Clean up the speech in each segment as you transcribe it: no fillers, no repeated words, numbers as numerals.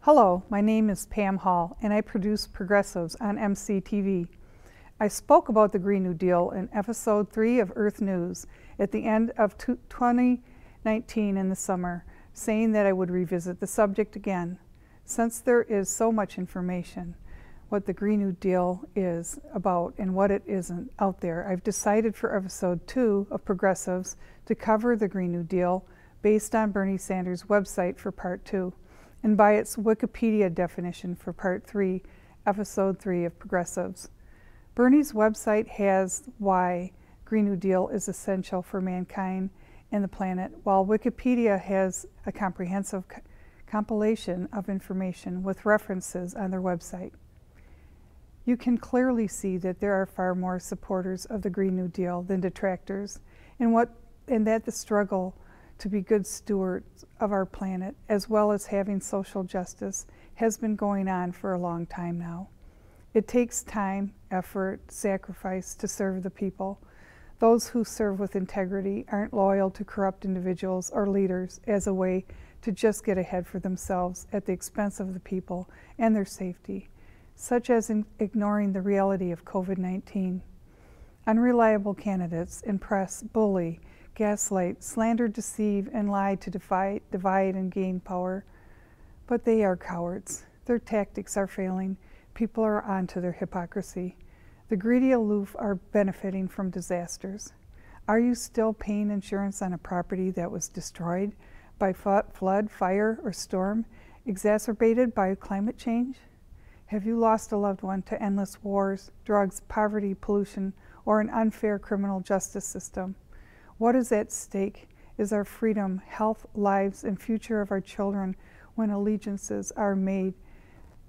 Hello, my name is Pam Hall, and I produce Progressives on MCTV. I spoke about the Green New Deal in Episode 3 of Earth News at the end of 2019 in the summer, saying that I would revisit the subject again. Since there is so much information, what the Green New Deal is about and what it isn't out there, I've decided for Episode 2 of Progressives to cover the Green New Deal based on Bernie Sanders' website for Part 2. And by its Wikipedia definition for Part 3, Episode 3 of Progressives. Bernie's website has why Green New Deal is essential for mankind and the planet, while Wikipedia has a comprehensive compilation of information with references on their website. You can clearly see that there are far more supporters of the Green New Deal than detractors, and that the struggle to be good stewards of our planet, as well as having social justice, has been going on for a long time now. It takes time, effort, sacrifice to serve the people. Those who serve with integrity aren't loyal to corrupt individuals or leaders as a way to just get ahead for themselves at the expense of the people and their safety, such as ignoring the reality of COVID-19. Unreliable candidates impress, bully, gaslight, slander, deceive, and lie to divide and gain power. But they are cowards. Their tactics are failing. People are onto their hypocrisy. The greedy aloof are benefiting from disasters. Are you still paying insurance on a property that was destroyed by flood, fire, or storm, exacerbated by climate change? Have you lost a loved one to endless wars, drugs, poverty, pollution, or an unfair criminal justice system? What is at stake is our freedom, health, lives, and future of our children when allegiances are made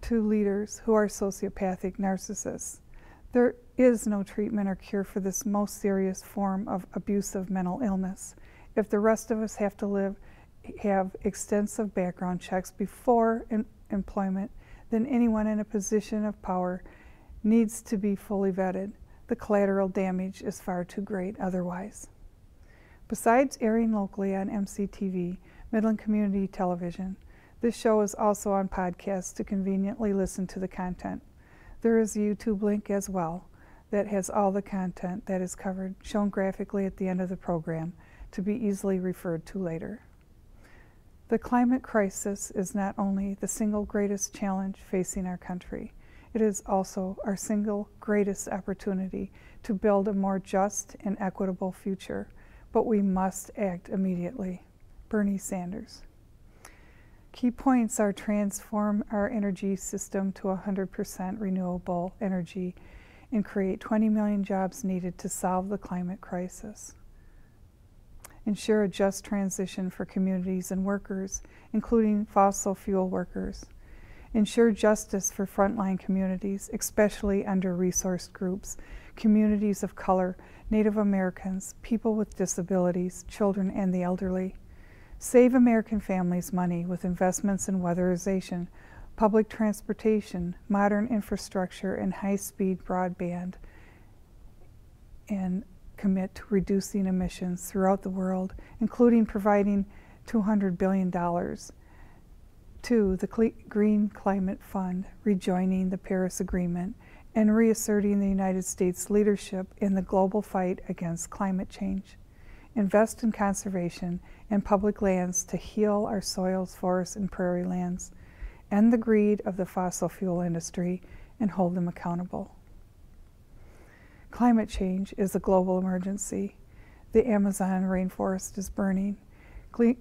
to leaders who are sociopathic narcissists. There is no treatment or cure for this most serious form of abusive mental illness. If the rest of us have to have extensive background checks before employment, then anyone in a position of power needs to be fully vetted. The collateral damage is far too great otherwise. Besides airing locally on MCTV, Midland Community Television, this show is also on podcasts to conveniently listen to the content. There is a YouTube link as well that has all the content that is covered, shown graphically at the end of the program, to be easily referred to later. The climate crisis is not only the single greatest challenge facing our country, it is also our single greatest opportunity to build a more just and equitable future. But we must act immediately. Bernie Sanders. Key points are transform our energy system to 100% renewable energy and create 20 million jobs needed to solve the climate crisis. Ensure a just transition for communities and workers, including fossil fuel workers. Ensure justice for frontline communities, especially under-resourced groups, communities of color, Native Americans, people with disabilities, children, and the elderly. Save American families money with investments in weatherization, public transportation, modern infrastructure, and high-speed broadband, and commit to reducing emissions throughout the world, including providing $200 billion to the Green Climate Fund, rejoining the Paris Agreement, and reasserting the United States leadership in the global fight against climate change. Invest in conservation and public lands to heal our soils, forests, and prairie lands. End the greed of the fossil fuel industry and hold them accountable. Climate change is a global emergency. The Amazon rainforest is burning.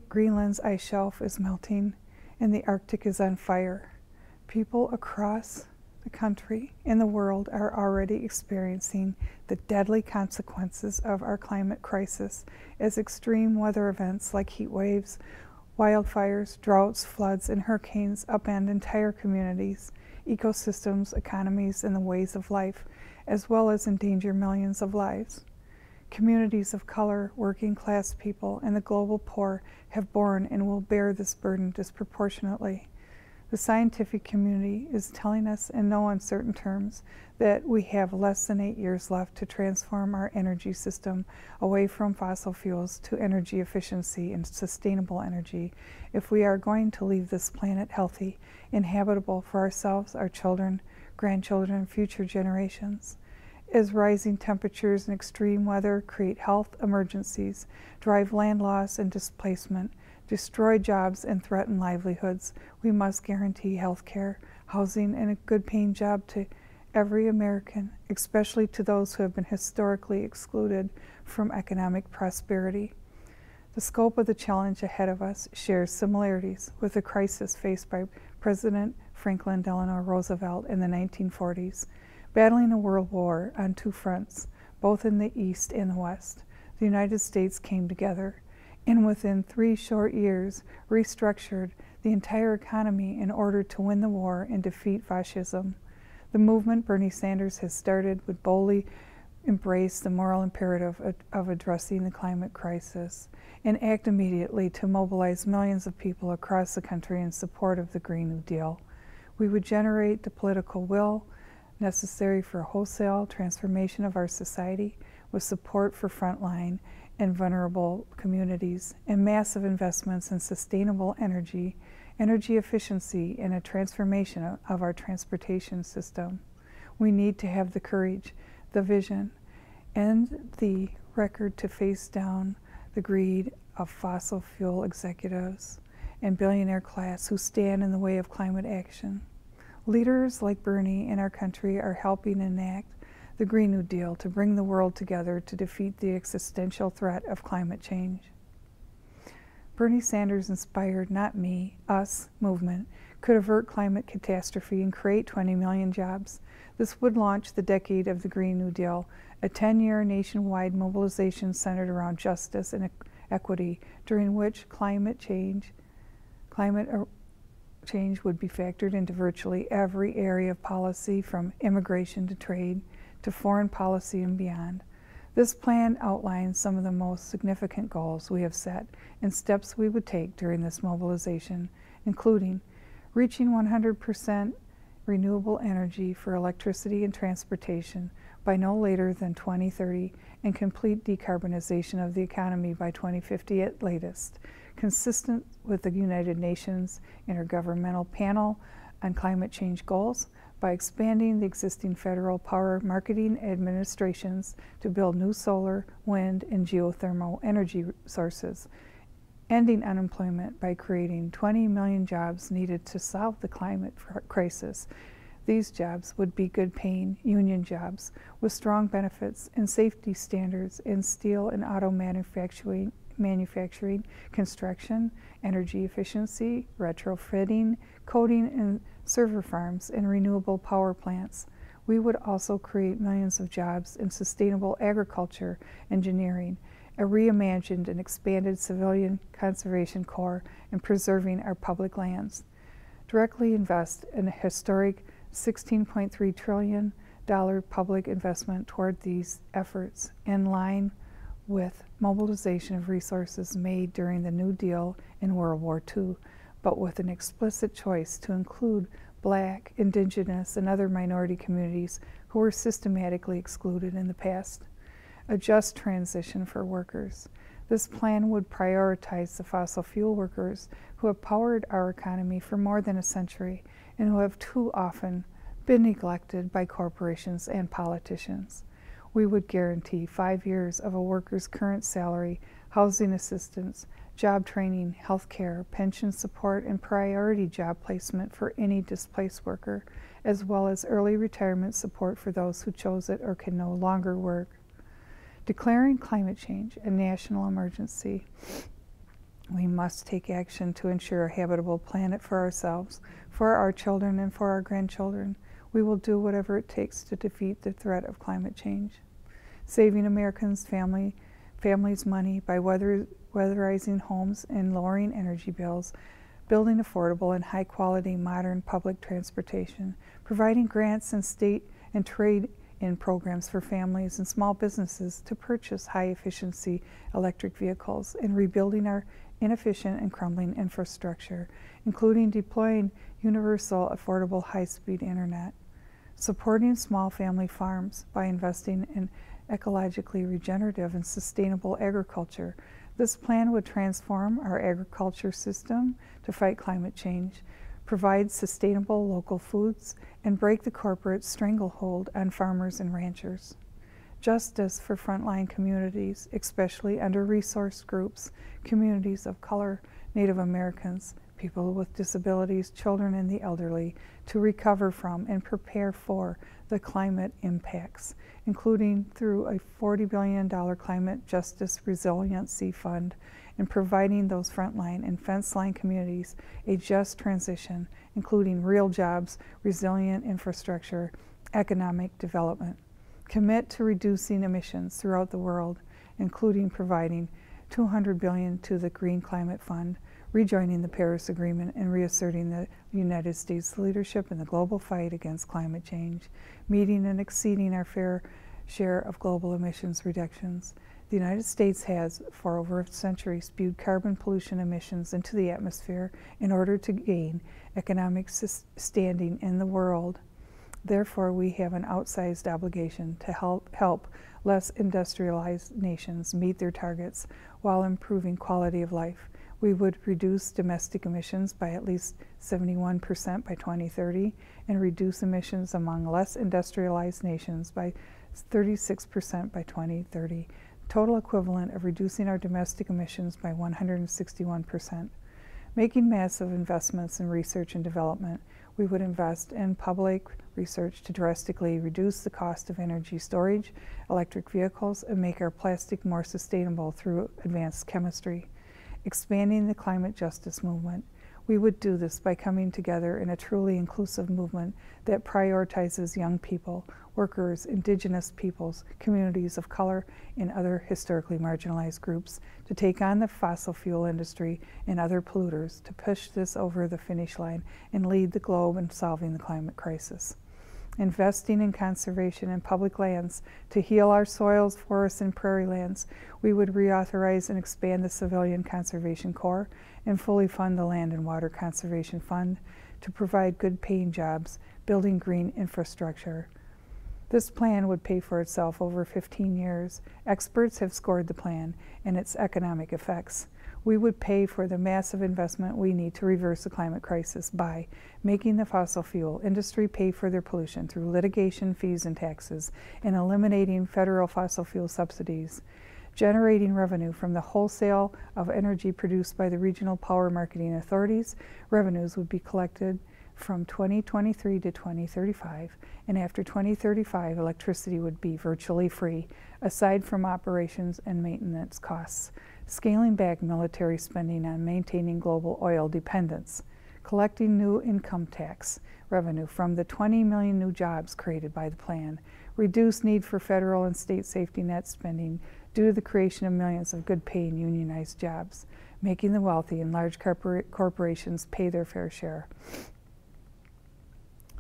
Greenland's ice shelf is melting, and the Arctic is on fire. People across the country and the world are already experiencing the deadly consequences of our climate crisis as extreme weather events like heat waves, wildfires, droughts, floods, and hurricanes upend entire communities, ecosystems, economies, and the ways of life, as well as endanger millions of lives. Communities of color, working class people, and the global poor have borne and will bear this burden disproportionately. The scientific community is telling us in no uncertain terms that we have less than 8 years left to transform our energy system away from fossil fuels to energy efficiency and sustainable energy if we are going to leave this planet healthy and habitable for ourselves, our children, grandchildren, and future generations. As rising temperatures and extreme weather create health emergencies, drive land loss and displacement, destroy jobs and threaten livelihoods, we must guarantee health care, housing, and a good paying job to every American, especially to those who have been historically excluded from economic prosperity. The scope of the challenge ahead of us shares similarities with the crisis faced by President Franklin Delano Roosevelt in the 1940s, battling a world war on two fronts, both in the East and the West. The United States came together and within 3 short years restructured the entire economy in order to win the war and defeat fascism. The movement Bernie Sanders has started would boldly embrace the moral imperative of addressing the climate crisis and act immediately to mobilize millions of people across the country in support of the Green New Deal. We would generate the political will necessary for a wholesale transformation of our society with support for frontline and vulnerable communities, and massive investments in sustainable energy efficiency, and a transformation of our transportation system. We need to have the courage, the vision, and the record to face down the greed of fossil fuel executives and billionaire class who stand in the way of climate action. Leaders like Bernie in our country are helping enact the Green New Deal to bring the world together to defeat the existential threat of climate change. Bernie Sanders' inspired Not Me, Us movement could avert climate catastrophe and create 20 million jobs. This would launch the decade of the Green New Deal, a 10-year nationwide mobilization centered around justice and equity, during which climate change would be factored into virtually every area of policy, from immigration to trade to foreign policy and beyond. This plan outlines some of the most significant goals we have set and steps we would take during this mobilization, including reaching 100% renewable energy for electricity and transportation by no later than 2030 and complete decarbonization of the economy by 2050 at latest, consistent with the United Nations Intergovernmental Panel on Climate Change Goals, by expanding the existing federal power marketing administrations to build new solar, wind, and geothermal energy sources, ending unemployment by creating 20 million jobs needed to solve the climate crisis. These jobs would be good-paying union jobs with strong benefits and safety standards in steel and auto manufacturing, construction, energy efficiency, retrofitting, coating, and server farms, and renewable power plants. We would also create millions of jobs in sustainable agriculture, engineering, a reimagined and expanded civilian conservation corps, and preserving our public lands. Directly invest in a historic $16.3 trillion public investment toward these efforts, in line with mobilization of resources made during the New Deal in World War II, but with an explicit choice to include Black, Indigenous, and other minority communities who were systematically excluded in the past. A just transition for workers. This plan would prioritize the fossil fuel workers who have powered our economy for more than a century and who have too often been neglected by corporations and politicians. We would guarantee 5 years of a worker's current salary, housing assistance, job training, health care, pension support, and priority job placement for any displaced worker, as well as early retirement support for those who chose it or can no longer work. Declaring climate change a national emergency. We must take action to ensure a habitable planet for ourselves, for our children, and for our grandchildren. We will do whatever it takes to defeat the threat of climate change. Saving Americans' families money by weatherizing homes and lowering energy bills, building affordable and high-quality modern public transportation, providing grants and state and trade-in programs for families and small businesses to purchase high-efficiency electric vehicles, and rebuilding our inefficient and crumbling infrastructure, including deploying universal, affordable, high-speed internet, supporting small family farms by investing in ecologically regenerative and sustainable agriculture. This plan would transform our agriculture system to fight climate change, provide sustainable local foods, and break the corporate stranglehold on farmers and ranchers. Justice for frontline communities, especially under-resourced groups, communities of color, Native Americans, people with disabilities, children, and the elderly, to recover from and prepare for the climate impacts, including through a $40 billion Climate Justice Resiliency Fund, and providing those frontline and fence-line communities a just transition, including real jobs, resilient infrastructure, economic development. Commit to reducing emissions throughout the world, including providing $200 billion to the Green Climate Fund, rejoining the Paris Agreement, and reasserting the United States leadership in the global fight against climate change, meeting and exceeding our fair share of global emissions reductions. The United States has, for over a century, spewed carbon pollution emissions into the atmosphere in order to gain economic standing in the world. Therefore, we have an outsized obligation to help less industrialized nations meet their targets while improving quality of life. We would reduce domestic emissions by at least 71% by 2030 and reduce emissions among less industrialized nations by 36% by 2030, total equivalent of reducing our domestic emissions by 161%. Making massive investments in research and development, we would invest in public research to drastically reduce the cost of energy storage, electric vehicles, and make our plastic more sustainable through advanced chemistry. Expanding the climate justice movement, we would do this by coming together in a truly inclusive movement that prioritizes young people, workers, indigenous peoples, communities of color, and other historically marginalized groups to take on the fossil fuel industry and other polluters to push this over the finish line and lead the globe in solving the climate crisis. Investing in conservation and public lands to heal our soils, forests, and prairie lands, we would reauthorize and expand the Civilian Conservation Corps and fully fund the Land and Water Conservation Fund to provide good-paying jobs, building green infrastructure. This plan would pay for itself over 15 years. Experts have scored the plan and its economic effects. We would pay for the massive investment we need to reverse the climate crisis by making the fossil fuel industry pay for their pollution through litigation, fees, and taxes, and eliminating federal fossil fuel subsidies, generating revenue from the wholesale of energy produced by the regional power marketing authorities. Revenues would be collected from 2023 to 2035, and after 2035, electricity would be virtually free, aside from operations and maintenance costs. Scaling back military spending on maintaining global oil dependence, collecting new income tax revenue from the 20 million new jobs created by the plan, reduce need for federal and state safety net spending due to the creation of millions of good-paying unionized jobs, making the wealthy and large corporations pay their fair share.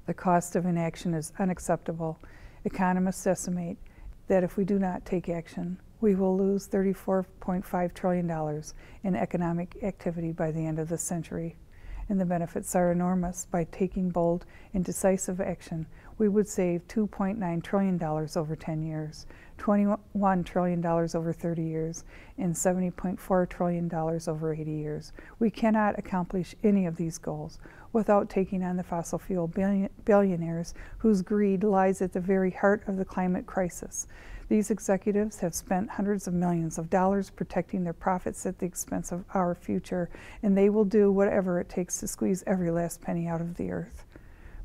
The cost of inaction is unacceptable. Economists estimate that if we do not take action, we will lose $34.5 trillion in economic activity by the end of the century, and the benefits are enormous. By taking bold and decisive action, we would save $2.9 trillion over 10 years, $21 trillion over 30 years, and $70.4 trillion over 80 years. We cannot accomplish any of these goals without taking on the fossil fuel billionaires whose greed lies at the very heart of the climate crisis. These executives have spent hundreds of millions of dollars protecting their profits at the expense of our future, and they will do whatever it takes to squeeze every last penny out of the earth.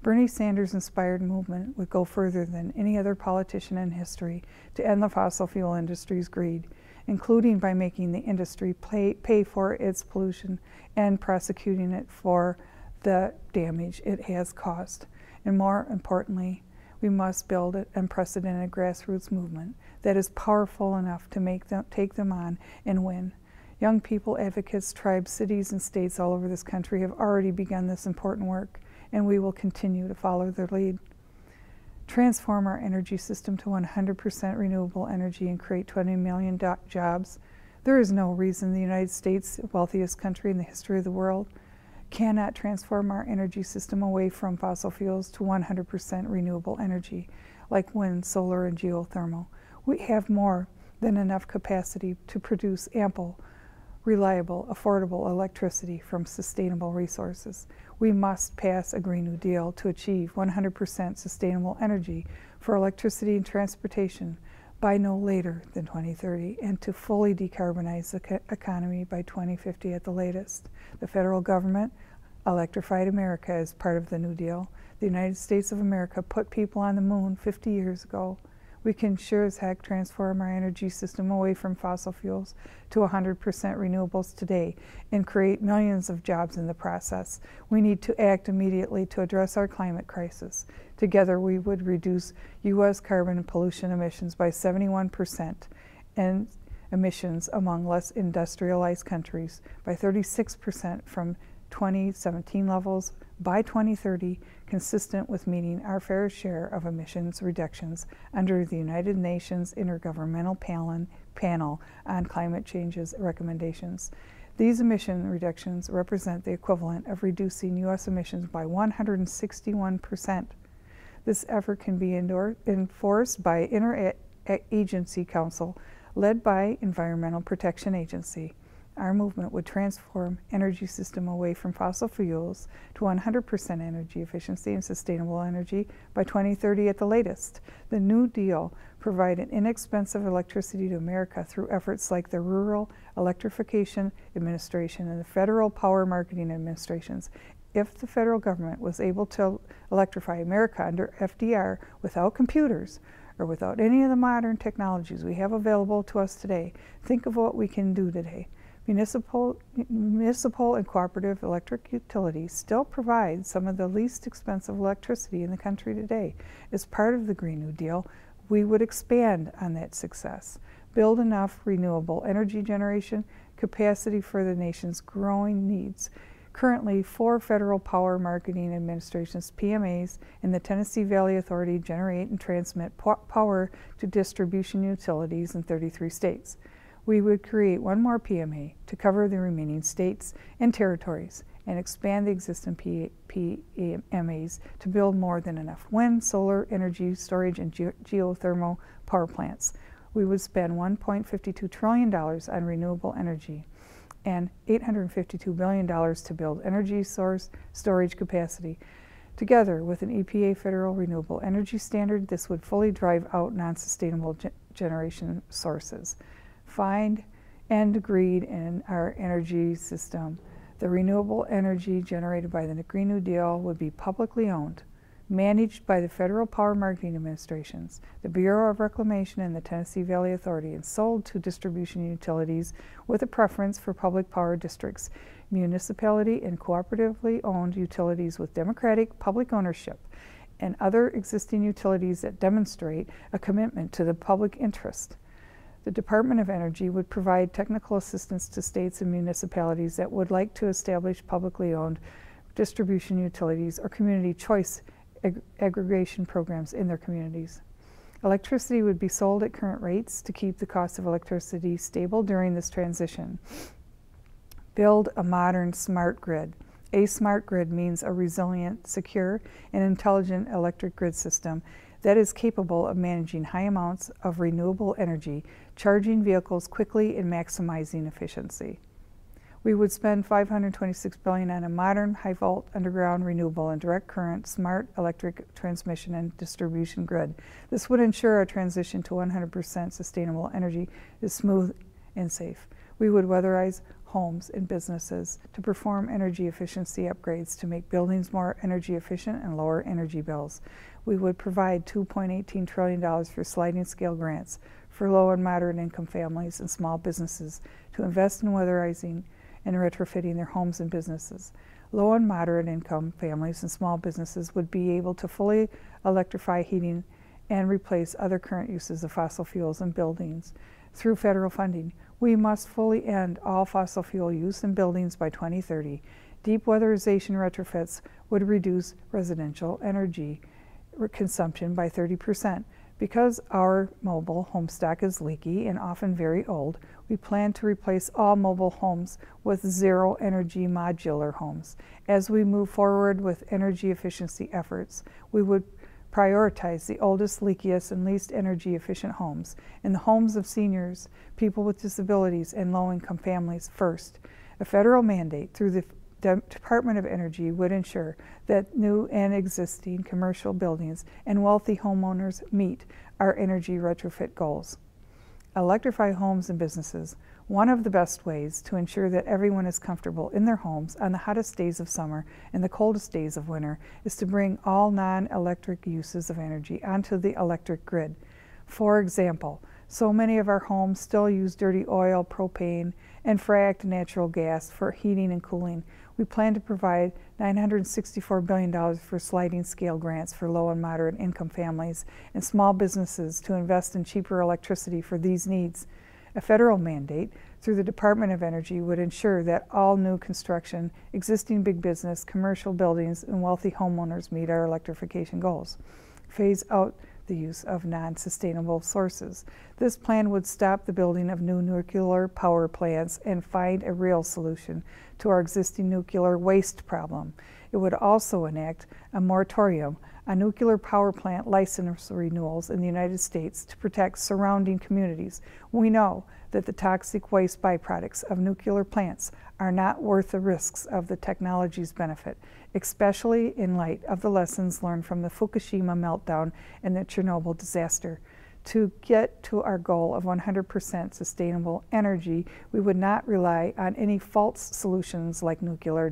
Bernie Sanders-inspired movement would go further than any other politician in history to end the fossil fuel industry's greed, including by making the industry pay for its pollution and prosecuting it for the damage it has caused. And more importantly, we must build an unprecedented grassroots movement that is powerful enough to take them on and win. Young people, advocates, tribes, cities, and states all over this country have already begun this important work, and we will continue to follow their lead. Transform our energy system to 100% renewable energy and create 20 million jobs. There is no reason the United States, the wealthiest country in the history of the world, cannot transform our energy system away from fossil fuels to 100% renewable energy, like wind, solar, and geothermal. We have more than enough capacity to produce ample, reliable, affordable electricity from sustainable resources. We must pass a Green New Deal to achieve 100% sustainable energy for electricity and transportation by no later than 2030, and to fully decarbonize the economy by 2050 at the latest. The federal government electrified America as part of the New Deal. The United States of America put people on the moon 50 years ago. We can sure as heck transform our energy system away from fossil fuels to 100% renewables today and create millions of jobs in the process. We need to act immediately to address our climate crisis. Together, we would reduce U.S. carbon and pollution emissions by 71% and emissions among less industrialized countries by 36% from 2017 levels by 2030, consistent with meeting our fair share of emissions reductions under the United Nations Intergovernmental Panel on Climate Change's recommendations. These emission reductions represent the equivalent of reducing U.S. emissions by 161%. This effort can be enforced by Interagency Council led by Environmental Protection Agency. Our movement would transform energy system away from fossil fuels to 100% energy efficiency and sustainable energy by 2030 at the latest. The New Deal provided inexpensive electricity to America through efforts like the Rural Electrification Administration and the Federal Power Marketing Administrations. If the federal government was able to electrify America under FDR without computers or without any of the modern technologies we have available to us today, think of what we can do today. Municipal and cooperative electric utilities still provide some of the least expensive electricity in the country today. As part of the Green New Deal, we would expand on that success, build enough renewable energy generation capacity for the nation's growing needs. Currently, 4 federal power marketing administrations, PMAs, and the Tennessee Valley Authority generate and transmit power to distribution utilities in 33 states. We would create one more PMA to cover the remaining states and territories and expand the existing PMAs to build more than enough wind, solar, energy storage, and geothermal power plants. We would spend $1.52 trillion on renewable energy and $852 billion to build energy storage capacity. Together with an EPA federal renewable energy standard, this would fully drive out non-sustainable generation sources. Find and agreed in our energy system. The renewable energy generated by the Green New Deal would be publicly owned, managed by the Federal Power Marketing Administrations, the Bureau of Reclamation, and the Tennessee Valley Authority, and sold to distribution utilities with a preference for public power districts, municipality and cooperatively owned utilities with democratic public ownership, and other existing utilities that demonstrate a commitment to the public interest. The Department of Energy would provide technical assistance to states and municipalities that would like to establish publicly owned distribution utilities or community choice aggregation programs in their communities. Electricity would be sold at current rates to keep the cost of electricity stable during this transition. Build a modern smart grid. A smart grid means a resilient, secure, and intelligent electric grid system that is capable of managing high amounts of renewable energy, charging vehicles quickly, and maximizing efficiency. We would spend $526 billion on a modern, high-volt, underground, renewable, and direct current smart electric transmission and distribution grid. This would ensure our transition to 100% sustainable energy is smooth and safe. We would weatherize homes and businesses to perform energy efficiency upgrades to make buildings more energy efficient and lower energy bills. We would provide $2.18 trillion for sliding scale grants for low and moderate income families and small businesses to invest in weatherizing and retrofitting their homes and businesses. Low and moderate income families and small businesses would be able to fully electrify heating and replace other current uses of fossil fuels in buildings through federal funding. We must fully end all fossil fuel use in buildings by 2030. Deep weatherization retrofits would reduce residential energy consumption by 30%. Because our mobile home stock is leaky and often very old, We plan to replace all mobile homes with zero-energy modular homes. As we move forward with energy efficiency efforts, we would prioritize the oldest, leakiest, and least energy-efficient homes and the homes of seniors, people with disabilities, and low-income families first. A federal mandate through the Department of Energy would ensure that new and existing commercial buildings and wealthy homeowners meet our energy retrofit goals. Electrify homes and businesses. One of the best ways to ensure that everyone is comfortable in their homes on the hottest days of summer and the coldest days of winter is to bring all non-electric uses of energy onto the electric grid. For example, so many of our homes still use dirty oil, propane, and fracked natural gas for heating and cooling. We plan to provide $964 billion for sliding scale grants for low and moderate income families and small businesses to invest in cheaper electricity for these needs. A federal mandate through the Department of Energy would ensure that all new construction, existing big business, commercial buildings, and wealthy homeowners meet our electrification goals. Phase out the use of non-sustainable sources. This plan would stop the building of new nuclear power plants and find a real solution to our existing nuclear waste problem. It would also enact a moratorium on nuclear power plant license renewals in the United States to protect surrounding communities. We know that the toxic waste byproducts of nuclear plants are not worth the risks of the technology's benefit, especially in light of the lessons learned from the Fukushima meltdown and the Chernobyl disaster. To get to our goal of 100% sustainable energy, we would not rely on any false solutions like nuclear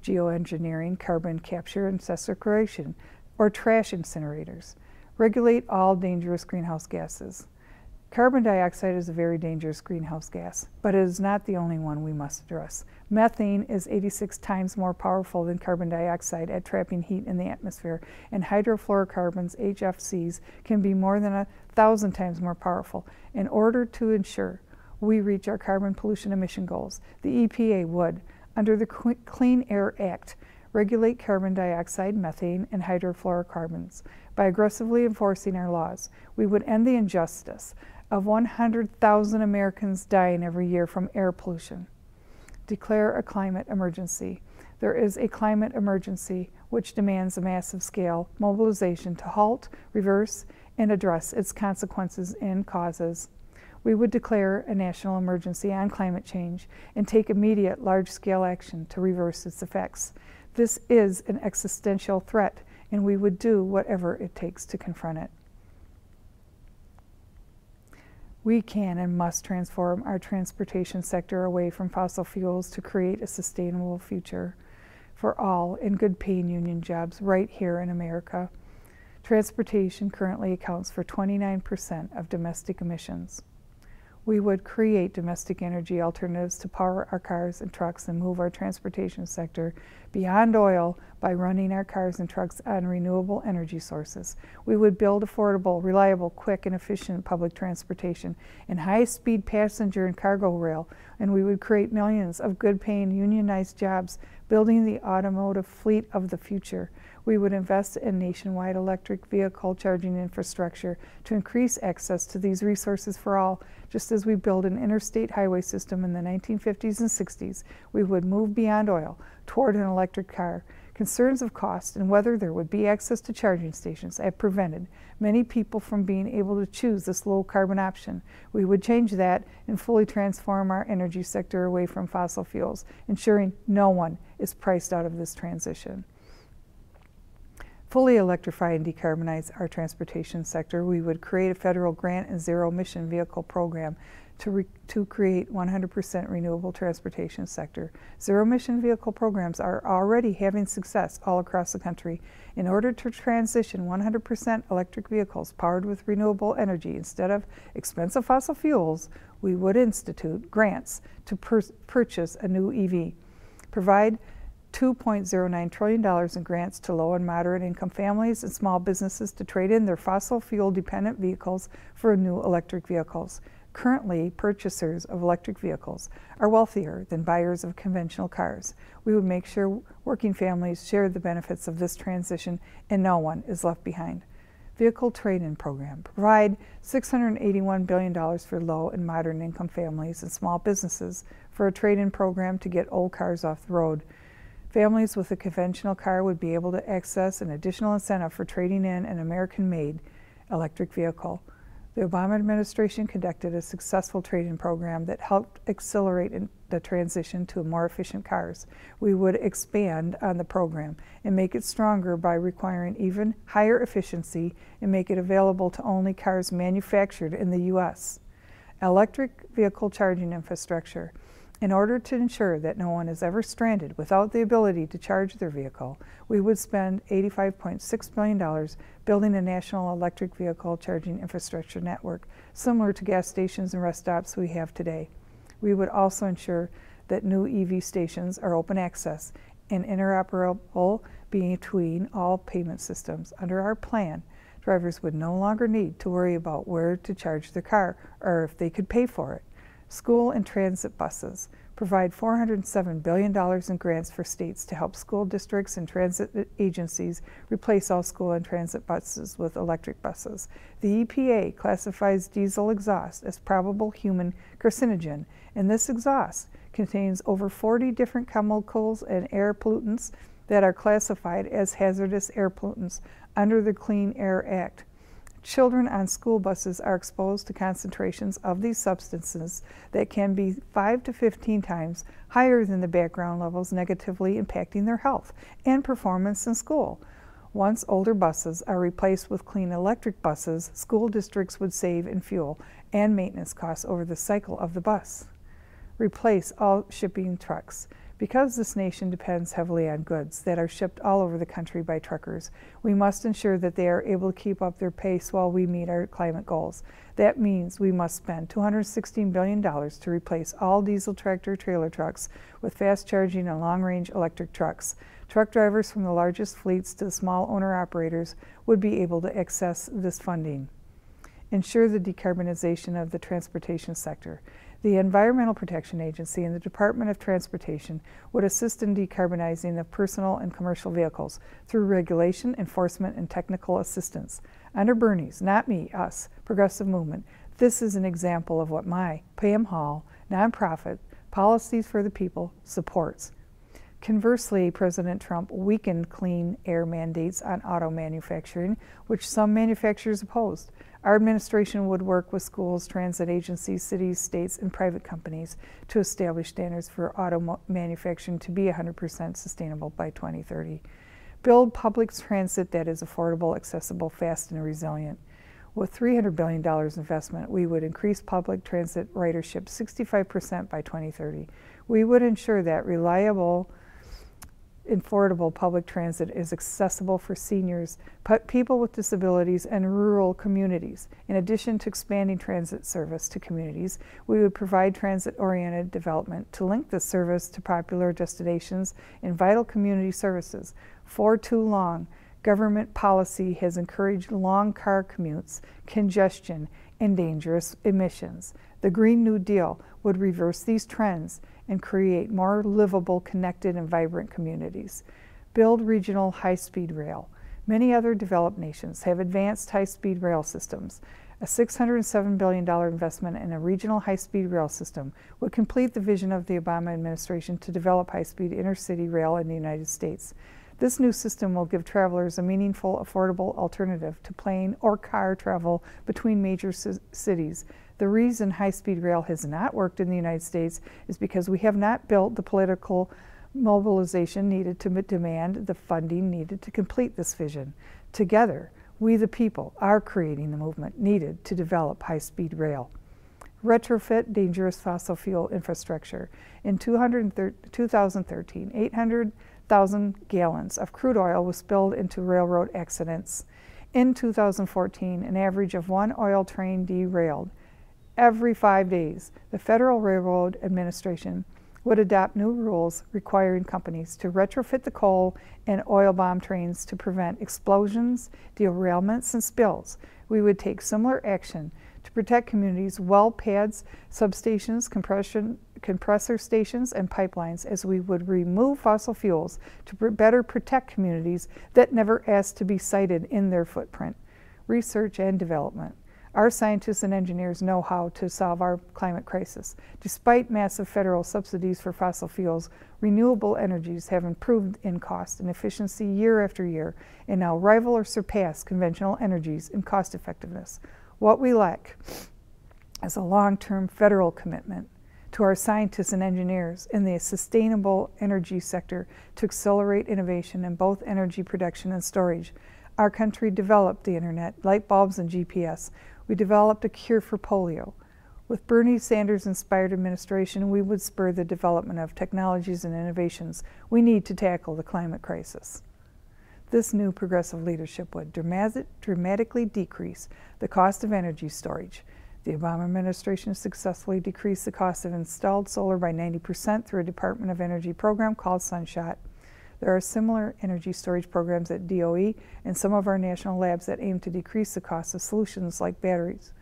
geoengineering, carbon capture and sequestration, or trash incinerators. Regulate all dangerous greenhouse gases. Carbon dioxide is a very dangerous greenhouse gas, but it is not the only one we must address. Methane is 86 times more powerful than carbon dioxide at trapping heat in the atmosphere, and hydrofluorocarbons, HFCs, can be more than 1,000 times more powerful. In order to ensure we reach our carbon pollution emission goals, the EPA would, under the Clean Air Act, regulate carbon dioxide, methane, and hydrofluorocarbons. By aggressively enforcing our laws, we would end the injustice of 100,000 Americans dying every year from air pollution. Declare a climate emergency. There is a climate emergency which demands a massive scale mobilization to halt, reverse, and address its consequences and causes. We would declare a national emergency on climate change and take immediate large-scale action to reverse its effects. This is an existential threat, and we would do whatever it takes to confront it. We can and must transform our transportation sector away from fossil fuels to create a sustainable future for all in good-paying union jobs right here in America. Transportation currently accounts for 29% of domestic emissions. We would create domestic energy alternatives to power our cars and trucks and move our transportation sector beyond oil by running our cars and trucks on renewable energy sources. We would build affordable, reliable, quick, and efficient public transportation and high-speed passenger and cargo rail, and we would create millions of good-paying unionized jobs building the automotive fleet of the future. We would invest in nationwide electric vehicle charging infrastructure to increase access to these resources for all. Just as we built an interstate highway system in the 1950s and 60s, we would move beyond oil toward an electric car. Concerns of cost and whether there would be access to charging stations have prevented many people from being able to choose this low-carbon option. We would change that and fully transform our energy sector away from fossil fuels, ensuring no one is priced out of this transition. Fully electrify and decarbonize our transportation sector, we would create a federal grant and zero-emission vehicle program to create 100% renewable transportation sector. Zero-emission vehicle programs are already having success all across the country. In order to transition 100% electric vehicles powered with renewable energy instead of expensive fossil fuels, we would institute grants to purchase a new EV, provide $2.09 trillion in grants to low and moderate income families and small businesses to trade in their fossil fuel dependent vehicles for new electric vehicles. Currently, purchasers of electric vehicles are wealthier than buyers of conventional cars. We would make sure working families share the benefits of this transition and no one is left behind. Vehicle Trade-in Program. Provide $681 billion for low and moderate income families and small businesses for a trade-in program to get old cars off the road. Families with a conventional car would be able to access an additional incentive for trading in an American-made electric vehicle. The Obama administration conducted a successful trade-in program that helped accelerate the transition to more efficient cars. We would expand on the program and make it stronger by requiring even higher efficiency and make it available to only cars manufactured in the U.S. Electric vehicle charging infrastructure. In order to ensure that no one is ever stranded without the ability to charge their vehicle, we would spend $85.6 billion building a national electric vehicle charging infrastructure network, similar to gas stations and rest stops we have today. We would also ensure that new EV stations are open access and interoperable between all payment systems. Under our plan, drivers would no longer need to worry about where to charge their car or if they could pay for it. School and transit buses. Provide $407 billion in grants for states to help school districts and transit agencies replace all school and transit buses with electric buses. The EPA classifies diesel exhaust as probable human carcinogen, and this exhaust contains over 40 different chemicals and air pollutants that are classified as hazardous air pollutants under the Clean Air Act. Children on school buses are exposed to concentrations of these substances that can be 5 to 15 times higher than the background levels, negatively impacting their health and performance in school. Once older buses are replaced with clean electric buses, school districts would save in fuel and maintenance costs over the cycle of the bus. Replace all shipping trucks. Because this nation depends heavily on goods that are shipped all over the country by truckers, we must ensure that they are able to keep up their pace while we meet our climate goals. That means we must spend $216 billion to replace all diesel tractor-trailer trucks with fast-charging and long-range electric trucks. Truck drivers from the largest fleets to the small owner-operators would be able to access this funding. Ensure the decarbonization of the transportation sector. The Environmental Protection Agency and the Department of Transportation would assist in decarbonizing the personal and commercial vehicles through regulation, enforcement, and technical assistance. Under Bernie's, not me, us, progressive movement, this is an example of what my Pam Hall nonprofit Policies for the People supports. Conversely, President Trump weakened clean air mandates on auto manufacturing, which some manufacturers opposed. Our administration would work with schools, transit agencies, cities, states, and private companies to establish standards for auto manufacturing to be 100% sustainable by 2030. Build public transit that is affordable, accessible, fast, and resilient. With $300 billion investment, we would increase public transit ridership 65% by 2030. We would ensure that reliable, affordable public transit is accessible for seniors, people with disabilities, and rural communities. In addition to expanding transit service to communities, we would provide transit-oriented development to link this service to popular destinations and vital community services. For too long, government policy has encouraged long car commutes, congestion, and dangerous emissions. The Green New Deal would reverse these trends and create more livable, connected, and vibrant communities. Build regional high-speed rail. Many other developed nations have advanced high-speed rail systems. A $607 billion investment in a regional high-speed rail system would complete the vision of the Obama administration to develop high-speed intercity rail in the United States. This new system will give travelers a meaningful, affordable alternative to plane or car travel between major cities. The reason high-speed rail has not worked in the United States is because we have not built the political mobilization needed to demand the funding needed to complete this vision. Together, we the people are creating the movement needed to develop high-speed rail. Retrofit dangerous fossil fuel infrastructure. In 2013, 800,000 gallons of crude oil was spilled into railroad accidents. In 2014, an average of one oil train derailed every 5 days. The Federal Railroad Administration would adopt new rules requiring companies to retrofit the coal and oil bomb trains to prevent explosions, derailments, and spills. We would take similar action to protect communities' well pads, substations, compressor stations, and pipelines, as we would remove fossil fuels to better protect communities that never asked to be cited in their footprint. research and development. Our scientists and engineers know how to solve our climate crisis. Despite massive federal subsidies for fossil fuels, renewable energies have improved in cost and efficiency year after year and now rival or surpass conventional energies in cost effectiveness. What we lack is a long-term federal commitment to our scientists and engineers in the sustainable energy sector to accelerate innovation in both energy production and storage. Our country developed the internet, light bulbs, and GPS. We developed a cure for polio. With Bernie Sanders-inspired administration, we would spur the development of technologies and innovations we need to tackle the climate crisis. This new progressive leadership would dramatically decrease the cost of energy storage. The Obama administration successfully decreased the cost of installed solar by 90% through a Department of Energy program called Sunshot. There are similar energy storage programs at DOE and some of our national labs that aim to decrease the cost of solutions like batteries.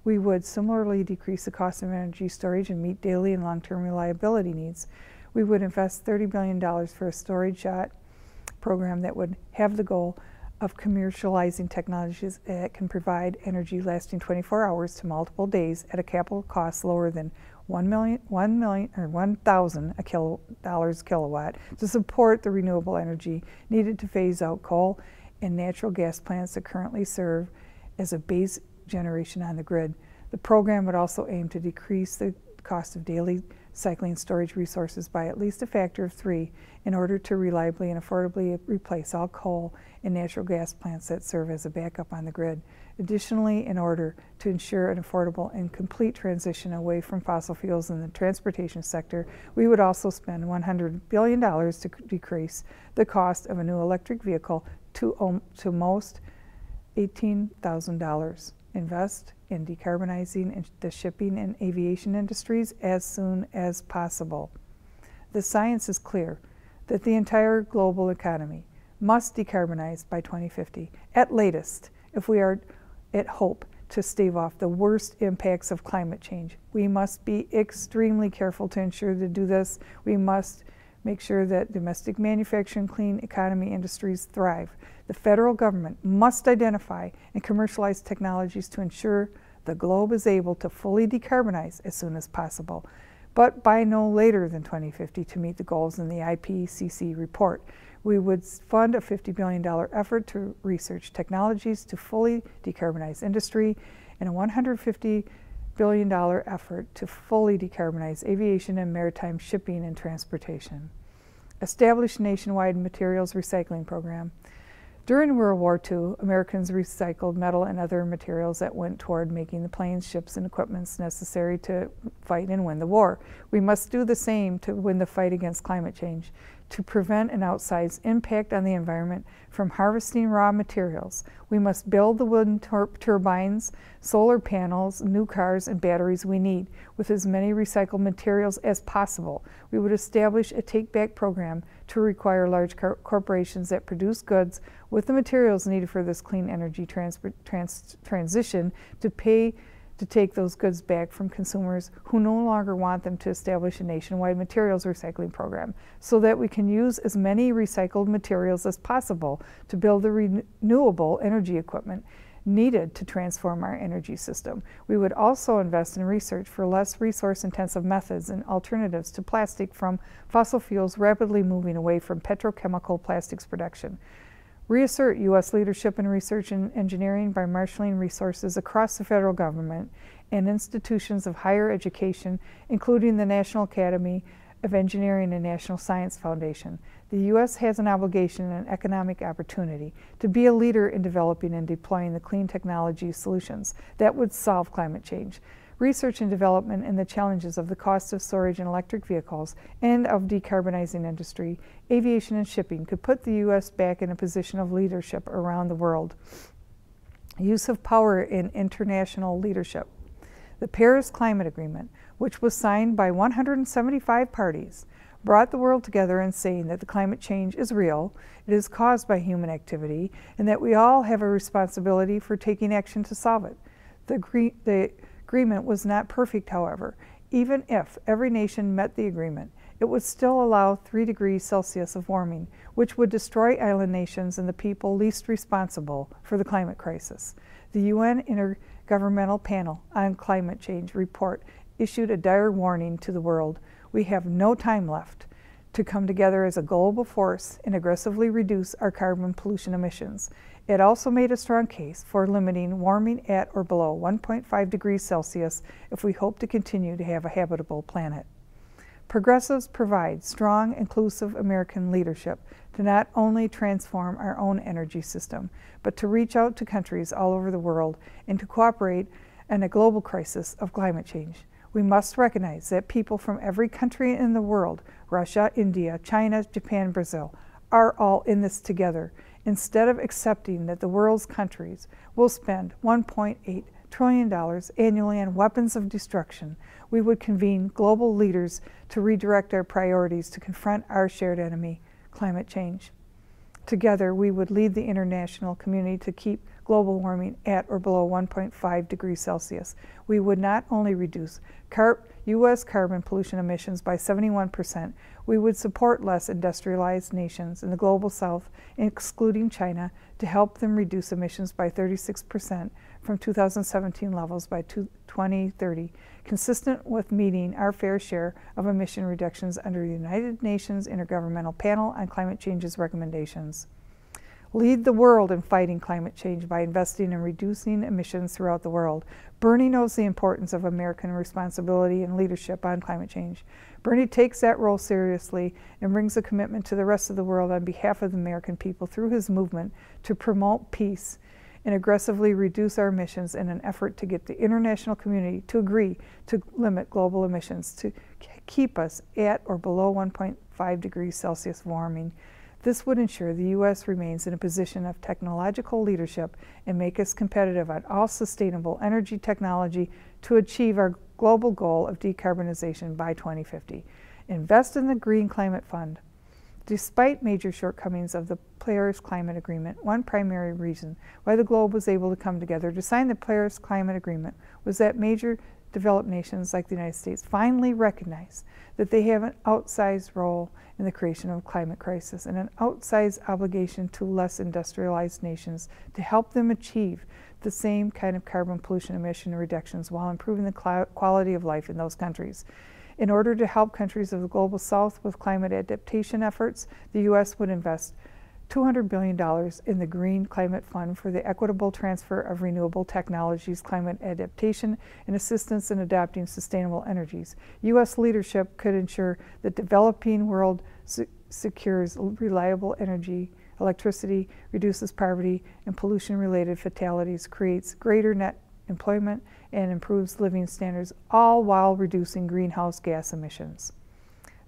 We would similarly decrease the cost of energy storage and meet daily and long-term reliability needs. We would invest $30 billion for a storage shot program that would have the goal of commercializing technologies that can provide energy lasting 24 hours to multiple days at a capital cost lower than $1,000 a kilowatt to support the renewable energy needed to phase out coal and natural gas plants that currently serve as a base generation on the grid. The program would also aim to decrease the cost of daily cycling storage resources by at least a factor of 3 in order to reliably and affordably replace all coal and natural gas plants that serve as a backup on the grid. Additionally, in order to ensure an affordable and complete transition away from fossil fuels in the transportation sector, we would also spend $100 billion to decrease the cost of a new electric vehicle to most $18,000. Invest in decarbonizing the shipping and aviation industries as soon as possible. The science is clear that the entire global economy must decarbonize by 2050, at latest, if we are at hope to stave off the worst impacts of climate change. We must be extremely careful to ensure to do this. We must make sure that domestic manufacturing clean economy industries thrive. The federal government must identify and commercialize technologies to ensure the globe is able to fully decarbonize as soon as possible, but by no later than 2050 to meet the goals in the IPCC report. We would fund a $50 billion effort to research technologies to fully decarbonize industry and a $150 billion effort to fully decarbonize aviation and maritime shipping and transportation. Establish nationwide materials recycling program. During World War II, Americans recycled metal and other materials that went toward making the planes, ships, and equipments necessary to fight and win the war. We must do the same to win the fight against climate change. To prevent an outsized impact on the environment from harvesting raw materials, we must build the wind turbines, solar panels, new cars, and batteries we need with as many recycled materials as possible. We would establish a take-back program to require large corporations that produce goods with the materials needed for this clean energy transition to take those goods back from consumers who no longer want them, to establish a nationwide materials recycling program so that we can use as many recycled materials as possible to build the renewable energy equipment needed to transform our energy system. We would also invest in research for less resource-intensive methods and alternatives to plastic from fossil fuels, rapidly moving away from petrochemical plastics production. Reassert U.S. leadership in research and engineering by marshaling resources across the federal government and institutions of higher education, including the National Academy of Engineering and National Science Foundation. The U.S. has an obligation and an economic opportunity to be a leader in developing and deploying the clean technology solutions that would solve climate change. Research and development and the challenges of the cost of storage in electric vehicles and of decarbonizing industry, aviation, and shipping could put the U.S. back in a position of leadership around the world. Use of power in international leadership. The Paris Climate Agreement, which was signed by 175 parties, brought the world together in saying that the climate change is real, it is caused by human activity, and that we all have a responsibility for taking action to solve it. The agreement was not perfect, however. Even if every nation met the agreement, it would still allow 3 degrees Celsius of warming, which would destroy island nations and the people least responsible for the climate crisis. The UN Intergovernmental Panel on Climate Change report issued a dire warning to the world. We have no time left to come together as a global force and aggressively reduce our carbon pollution emissions. It also made a strong case for limiting warming at or below 1.5 degrees Celsius if we hope to continue to have a habitable planet. Progressives provide strong, inclusive American leadership to not only transform our own energy system, but to reach out to countries all over the world and to cooperate in a global crisis of climate change. We must recognize that people from every country in the world, Russia, India, China, Japan, Brazil, are all in this together. Instead of accepting that the world's countries will spend $1.8 trillion annually on weapons of destruction, we would convene global leaders to redirect our priorities to confront our shared enemy, climate change. Together, we would lead the international community to keep global warming at or below 1.5 degrees Celsius. We would not only reduce U.S. carbon pollution emissions by 71%, we would support less industrialized nations in the global south, excluding China, to help them reduce emissions by 36% from 2017 levels by 2030, consistent with meeting our fair share of emission reductions under the United Nations Intergovernmental Panel on Climate Change's recommendations. Lead the world in fighting climate change by investing in reducing emissions throughout the world. Bernie knows the importance of American responsibility and leadership on climate change. Bernie takes that role seriously and brings a commitment to the rest of the world on behalf of the American people through his movement to promote peace and aggressively reduce our emissions in an effort to get the international community to agree to limit global emissions to keep us at or below 1.5 degrees Celsius warming. This would ensure the U.S. remains in a position of technological leadership and make us competitive on all sustainable energy technology to achieve our global goal of decarbonization by 2050. Invest in the Green Climate Fund. Despite major shortcomings of the Paris Climate Agreement, one primary reason why the globe was able to come together to sign the Paris Climate Agreement was that major developed nations like the United States finally recognize that they have an outsized role in the creation of a climate crisis and an outsized obligation to less industrialized nations to help them achieve the same kind of carbon pollution emission reductions while improving the quality of life in those countries. In order to help countries of the global south with climate adaptation efforts, the U.S. would invest $200 billion in the Green Climate Fund for the equitable transfer of renewable technologies, climate adaptation, and assistance in adopting sustainable energies. U.S. leadership could ensure that the developing world secures reliable energy, electricity, reduces poverty and pollution-related fatalities, creates greater net employment, and improves living standards, all while reducing greenhouse gas emissions.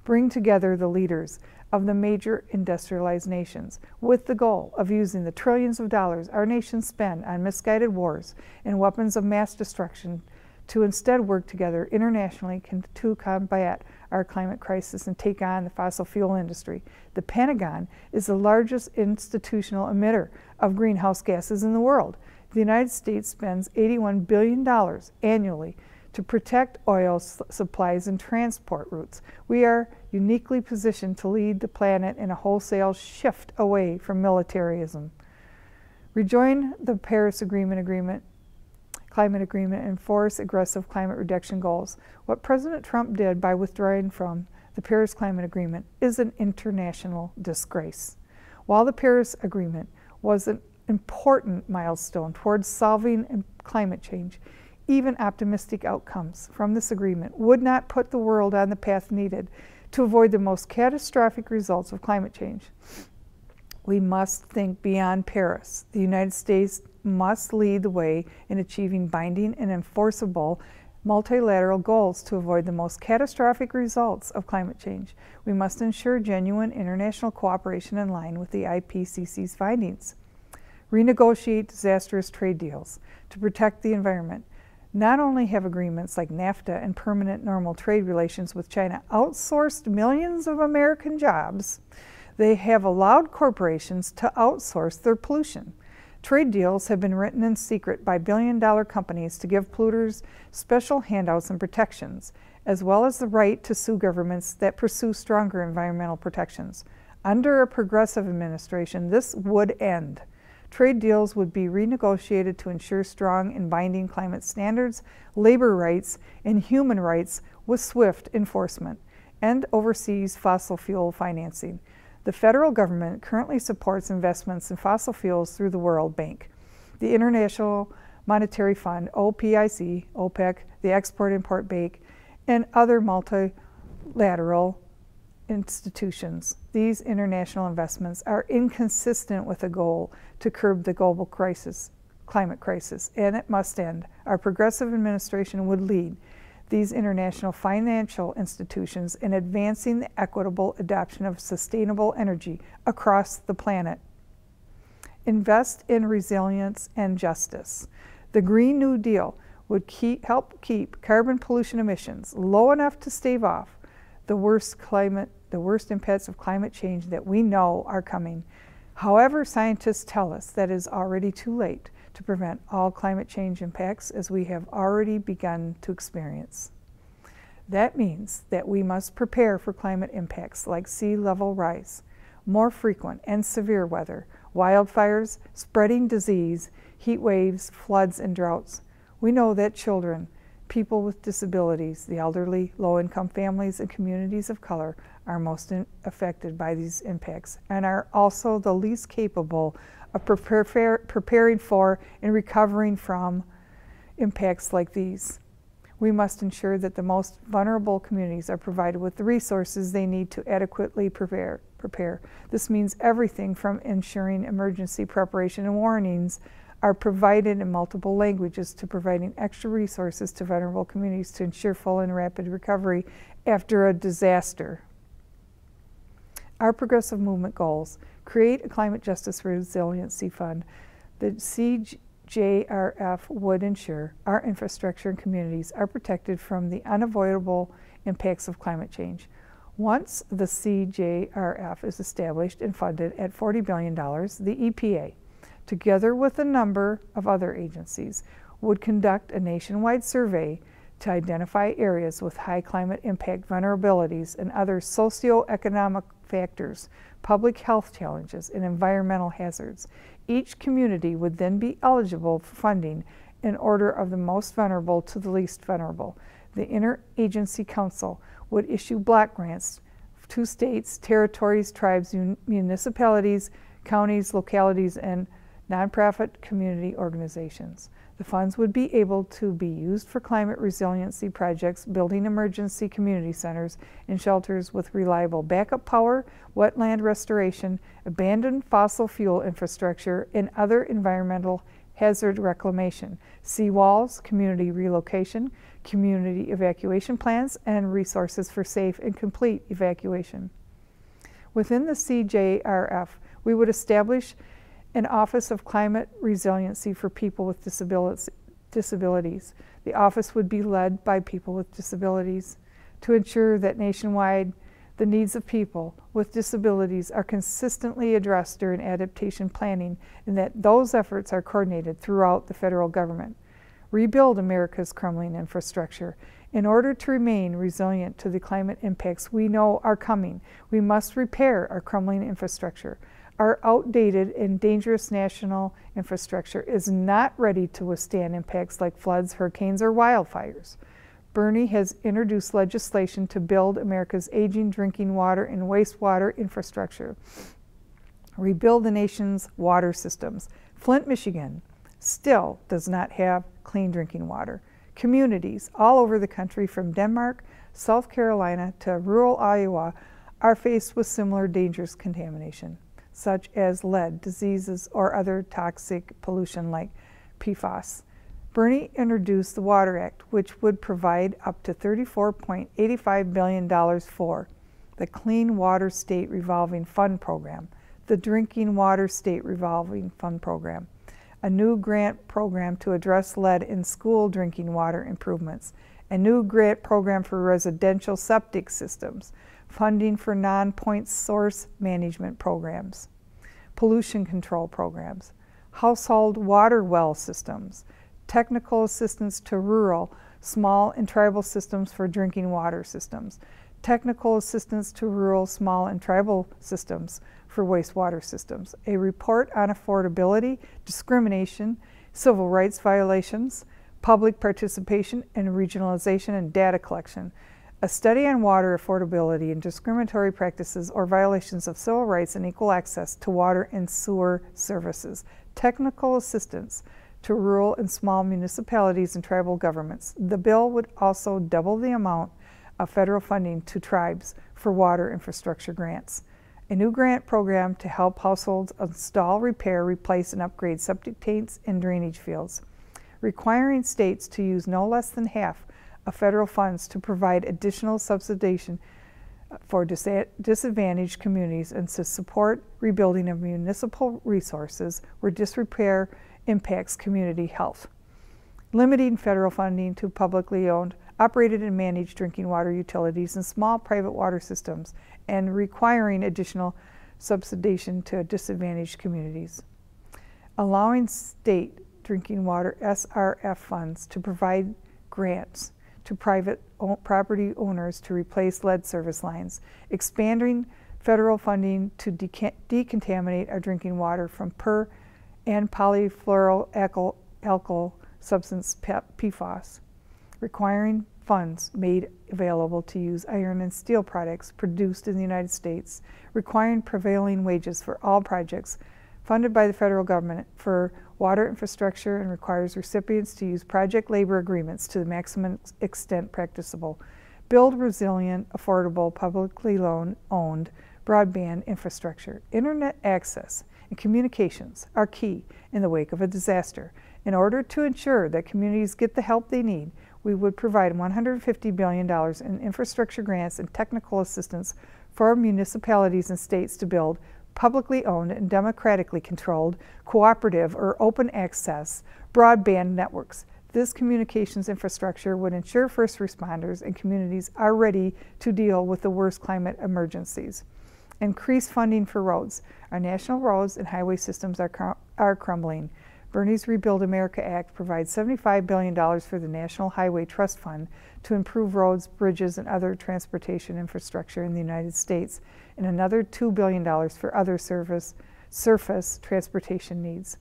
Bring together the leaders of the major industrialized nations with the goal of using the trillions of dollars our nations spend on misguided wars and weapons of mass destruction to instead work together internationally to combat our climate crisis and take on the fossil fuel industry. The Pentagon is the largest institutional emitter of greenhouse gases in the world. The United States spends $81 billion annually to protect oil supplies and transport routes. We are uniquely positioned to lead the planet in a wholesale shift away from militarism. Rejoin the Paris Climate Agreement and enforce aggressive climate reduction goals. What President Trump did by withdrawing from the Paris Climate Agreement is an international disgrace. While the Paris Agreement was an important milestone towards solving climate change, even optimistic outcomes from this agreement would not put the world on the path needed to avoid the most catastrophic results of climate change. We must think beyond Paris. The United States must lead the way in achieving binding and enforceable multilateral goals to avoid the most catastrophic results of climate change. We must ensure genuine international cooperation in line with the IPCC's findings. Renegotiate disastrous trade deals to protect the environment. Not only have agreements like NAFTA and permanent normal trade relations with China outsourced millions of American jobs, they have allowed corporations to outsource their pollution. Trade deals have been written in secret by billion-dollar companies to give polluters special handouts and protections, as well as the right to sue governments that pursue stronger environmental protections. Under a progressive administration, this would end. Trade deals would be renegotiated to ensure strong and binding climate standards, labor rights, and human rights with swift enforcement, and overseas fossil fuel financing. The federal government currently supports investments in fossil fuels through the World Bank, the International Monetary Fund, OPIC, OPEC, the Export-Import Bank, and other multilateral institutions. These international investments are inconsistent with the goal to curb the global climate crisis, and it must end. Our progressive administration would lead these international financial institutions in advancing the equitable adoption of sustainable energy across the planet. Invest in resilience and justice. The Green New Deal would help keep carbon pollution emissions low enough to stave off the worst impacts of climate change that we know are coming. However, scientists tell us that it is already too late to prevent all climate change impacts, as we have already begun to experience. That means that we must prepare for climate impacts like sea level rise, more frequent and severe weather, wildfires, spreading disease, heat waves, floods, and droughts. We know that children, people with disabilities, the elderly, low-income families, and communities of color are most affected by these impacts and are also the least capable of preparing for and recovering from impacts like these. We must ensure that the most vulnerable communities are provided with the resources they need to adequately prepare. This means everything from ensuring emergency preparation and warnings are provided in multiple languages to providing extra resources to vulnerable communities to ensure full and rapid recovery after a disaster. Our progressive movement goals: create a climate justice resiliency fund. The CJRF would ensure our infrastructure and communities are protected from the unavoidable impacts of climate change. Once the CJRF is established and funded at $40 billion, the EPA, together with a number of other agencies, would conduct a nationwide survey to identify areas with high climate impact vulnerabilities and other socioeconomic factors, public health challenges, and environmental hazards. Each community would then be eligible for funding in order of the most vulnerable to the least vulnerable. The Interagency Council would issue block grants to states, territories, tribes, municipalities, counties, localities, and nonprofit community organizations. The funds would be able to be used for climate resiliency projects, building emergency community centers and shelters with reliable backup power, wetland restoration, abandoned fossil fuel infrastructure, and other environmental hazard reclamation, seawalls, community relocation, community evacuation plans, and resources for safe and complete evacuation. Within the CJRF, we would establish an Office of Climate Resiliency for people with disabilities. The office would be led by people with disabilities to ensure that nationwide the needs of people with disabilities are consistently addressed during adaptation planning, and that those efforts are coordinated throughout the federal government. Rebuild America's crumbling infrastructure. In order to remain resilient to the climate impacts we know are coming, we must repair our crumbling infrastructure. Our outdated and dangerous national infrastructure is not ready to withstand impacts like floods, hurricanes, or wildfires. Bernie has introduced legislation to build America's aging drinking water and wastewater infrastructure. Rebuild the nation's water systems. Flint, Michigan still does not have clean drinking water. Communities all over the country, from Denmark, South Carolina to rural Iowa, are faced with similar dangerous contamination, such as lead, diseases, or other toxic pollution like PFAS. Bernie introduced the Water Act, which would provide up to $34.85 billion for the Clean Water State Revolving Fund Program, the Drinking Water State Revolving Fund Program, a new grant program to address lead in school drinking water improvements, a new grant program for residential septic systems, funding for non-point source management programs, pollution control programs, household water well systems, technical assistance to rural small and tribal systems for drinking water systems, technical assistance to rural, small, and tribal systems for wastewater systems, a report on affordability, discrimination, civil rights violations, public participation and regionalization and data collection, a study on water affordability and discriminatory practices or violations of civil rights and equal access to water and sewer services, technical assistance to rural and small municipalities and tribal governments. The bill would also double the amount of federal funding to tribes for water infrastructure grants. A new grant program to help households install, repair, replace, and upgrade septic tanks and drainage fields, requiring states to use no less than half of federal funds to provide additional subsidization for disadvantaged communities and to support rebuilding of municipal resources where disrepair impacts community health. Limiting federal funding to publicly owned, operated, and managed drinking water utilities and small private water systems, and requiring additional subsidization to disadvantaged communities. Allowing state drinking water SRF funds to provide grants to private property owners to replace lead service lines, expanding federal funding to decontaminate our drinking water from per and polyfluoroalkyl substance PFAS, requiring funds made available to use iron and steel products produced in the United States, requiring prevailing wages for all projects funded by the federal government for water infrastructure, and requires recipients to use project labor agreements to the maximum extent practicable. Build resilient, affordable, publicly owned broadband infrastructure. Internet access and communications are key in the wake of a disaster. In order to ensure that communities get the help they need, we would provide $150 billion in infrastructure grants and technical assistance for municipalities and states to build publicly owned and democratically controlled, cooperative, or open access broadband networks. This communications infrastructure would ensure first responders and communities are ready to deal with the worst climate emergencies. Increase funding for roads. Our national roads and highway systems are crumbling. Bernie's Rebuild America Act provides $75 billion for the National Highway Trust Fund to improve roads, bridges, and other transportation infrastructure in the United States, and another $2 billion for other surface transportation needs.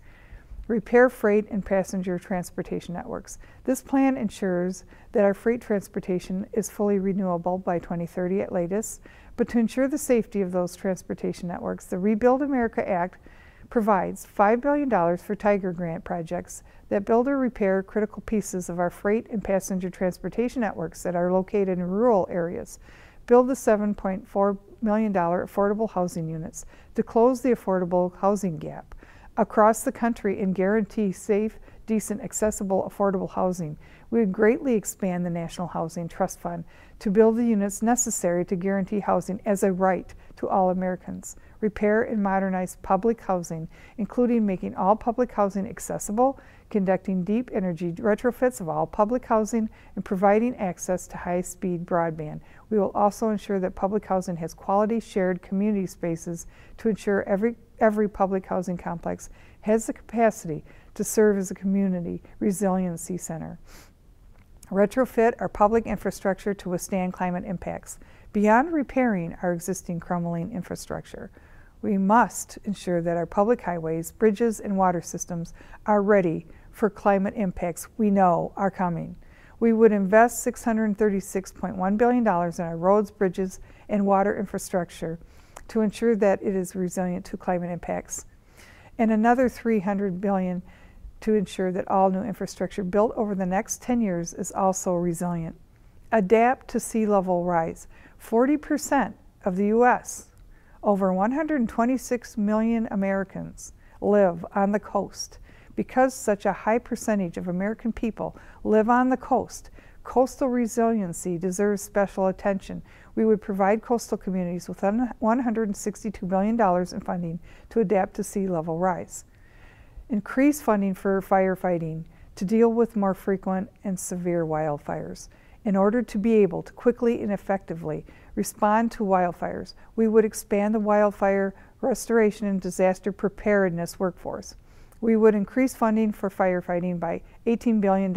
Repair freight and passenger transportation networks. This plan ensures that our freight transportation is fully renewable by 2030 at latest, but to ensure the safety of those transportation networks, the Rebuild America Act provides $5 billion for Tiger Grant projects that build or repair critical pieces of our freight and passenger transportation networks that are located in rural areas. Build the $7.4 million affordable housing units to close the affordable housing gap across the country and guarantee safe, decent, accessible, affordable housing. We would greatly expand the National Housing Trust Fund to build the units necessary to guarantee housing as a right to all Americans. Repair and modernize public housing, including making all public housing accessible, conducting deep energy retrofits of all public housing, and providing access to high-speed broadband. We will also ensure that public housing has quality shared community spaces to ensure every public housing complex has the capacity to serve as a community resiliency center. Retrofit our public infrastructure to withstand climate impacts. Beyond repairing our existing crumbling infrastructure, we must ensure that our public highways, bridges, and water systems are ready for climate impacts we know are coming. We would invest $636.1 billion in our roads, bridges, and water infrastructure to ensure that it is resilient to climate impacts, and another $300 billion to ensure that all new infrastructure built over the next 10 years is also resilient. Adapt to sea level rise. 40% of the U.S., over 126 million Americans, live on the coast. Because such a high percentage of American people live on the coast, coastal resiliency deserves special attention. We would provide coastal communities with $162 billion in funding to adapt to sea level rise. Increase funding for firefighting to deal with more frequent and severe wildfires. In order to be able to quickly and effectively respond to wildfires, we would expand the wildfire restoration and disaster preparedness workforce. We would increase funding for firefighting by $18 billion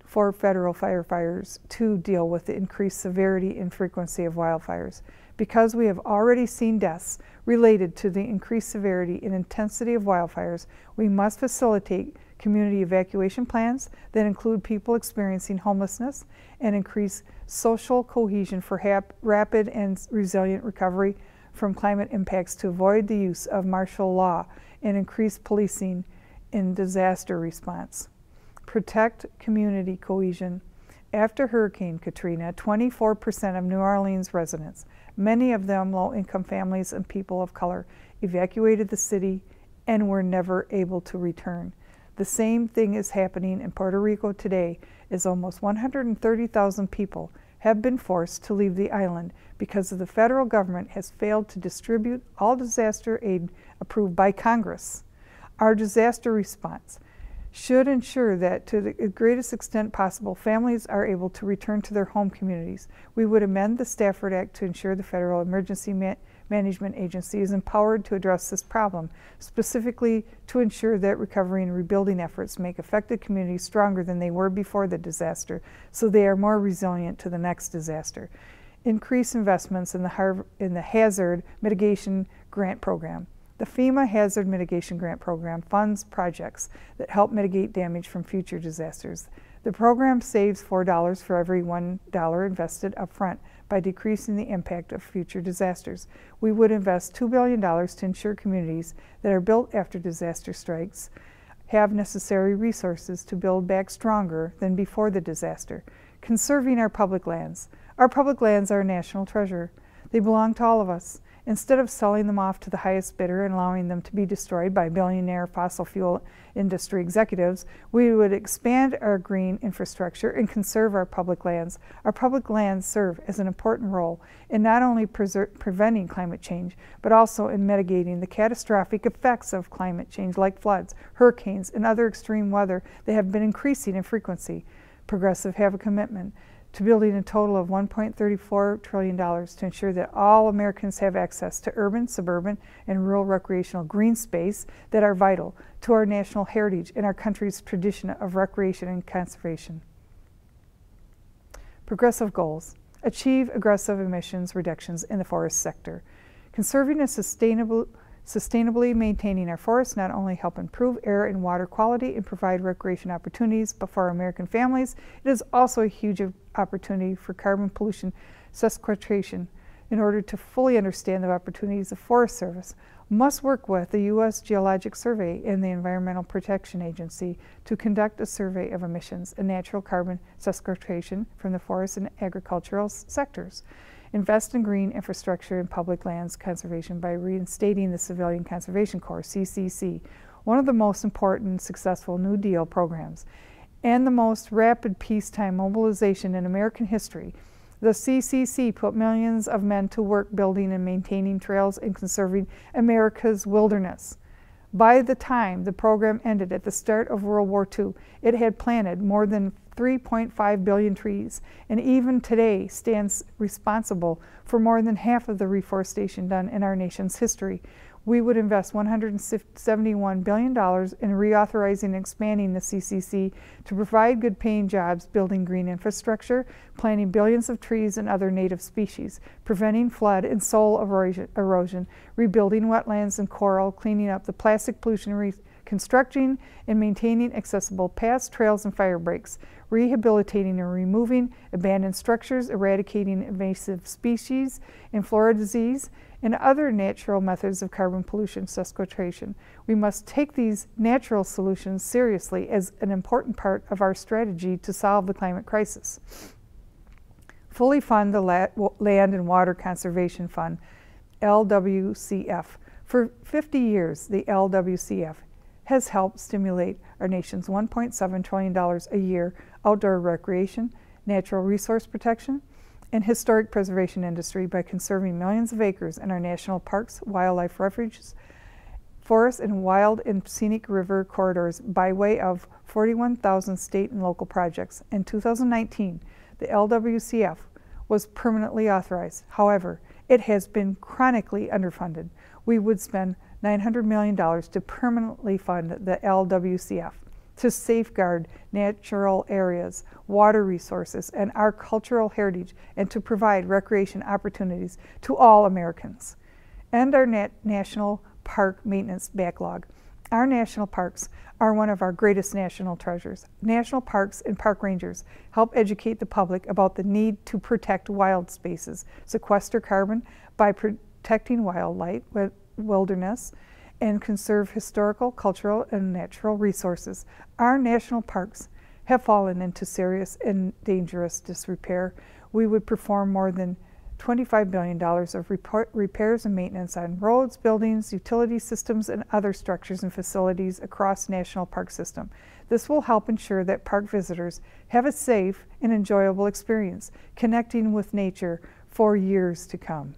for federal firefighters to deal with the increased severity and frequency of wildfires. Because we have already seen deaths related to the increased severity and intensity of wildfires, we must facilitate community evacuation plans that include people experiencing homelessness and increase social cohesion for rapid and resilient recovery from climate impacts to avoid the use of martial law and increase policing in disaster response. Protect community cohesion. After Hurricane Katrina, 24% of New Orleans residents, many of them low-income families and people of color, evacuated the city and were never able to return. The same thing is happening in Puerto Rico today, as almost 130,000 people have been forced to leave the island because the federal government has failed to distribute all disaster aid approved by Congress. Our disaster response should ensure that to the greatest extent possible, families are able to return to their home communities. We would amend the Stafford Act to ensure the Federal Emergency Management Agency is empowered to address this problem, specifically to ensure that recovery and rebuilding efforts make affected communities stronger than they were before the disaster, so they are more resilient to the next disaster. Increase investments in the Hazard Mitigation Grant Program. The FEMA Hazard Mitigation Grant Program funds projects that help mitigate damage from future disasters. The program saves $4 for every $1 invested upfront by decreasing the impact of future disasters. We would invest $2 billion to ensure communities that are built after disaster strikes have necessary resources to build back stronger than before the disaster. Conserving our public lands. Our public lands are a national treasure. They belong to all of us. Instead of selling them off to the highest bidder and allowing them to be destroyed by billionaire fossil fuel industry executives, we would expand our green infrastructure and conserve our public lands. Our public lands serve as an important role in not only preventing climate change, but also in mitigating the catastrophic effects of climate change like floods, hurricanes, and other extreme weather that have been increasing in frequency. Progressives have a commitment to building a total of $1.34 trillion to ensure that all Americans have access to urban, suburban, and rural recreational green space that are vital to our national heritage and our country's tradition of recreation and conservation. Progressive goals. Achieve aggressive emissions reductions in the forest sector. Conserving and sustainably maintaining our forests not only help improve air and water quality and provide recreation opportunities, but for our American families, it is also a huge opportunity for carbon pollution sequestration. In order to fully understand the opportunities, the Forest Service must work with the U.S. Geologic Survey and the Environmental Protection Agency to conduct a survey of emissions and natural carbon sequestration from the forest and agricultural sectors. Invest in green infrastructure and public lands conservation by reinstating the Civilian Conservation Corps, CCC, one of the most important successful New Deal programs and the most rapid peacetime mobilization in American history. The CCC put millions of men to work building and maintaining trails and conserving America's wilderness. By the time the program ended at the start of World War II, it had planted more than 3.5 billion trees, and even today stands responsible for more than half of the reforestation done in our nation's history. We would invest $171 billion in reauthorizing and expanding the CCC to provide good-paying jobs, building green infrastructure, planting billions of trees and other native species, preventing flood and soil erosion, rebuilding wetlands and coral, cleaning up the plastic pollution, constructing and maintaining accessible paths, trails, and fire breaks, rehabilitating and removing abandoned structures, eradicating invasive species and flora disease, and other natural methods of carbon pollution sequestration. We must take these natural solutions seriously as an important part of our strategy to solve the climate crisis. Fully fund the Land and Water Conservation Fund, LWCF. For 50 years, the LWCF has helped stimulate our nation's $1.7 trillion a year outdoor recreation, natural resource protection, and historic preservation industry by conserving millions of acres in our national parks, wildlife refuges, forests, and wild and scenic river corridors by way of 41,000 state and local projects. In 2019, the LWCF was permanently authorized. However, it has been chronically underfunded. We would spend $900 million to permanently fund the LWCF. to safeguard natural areas, water resources, and our cultural heritage, and to provide recreation opportunities to all Americans. And our national park maintenance backlog. Our national parks are one of our greatest national treasures. National parks and park rangers help educate the public about the need to protect wild spaces, sequester carbon by protecting wildlife, wilderness, and conserve historical, cultural, and natural resources. Our national parks have fallen into serious and dangerous disrepair. We would perform more than $25 billion of repairs and maintenance on roads, buildings, utility systems, and other structures and facilities across National Park System. This will help ensure that park visitors have a safe and enjoyable experience connecting with nature for years to come.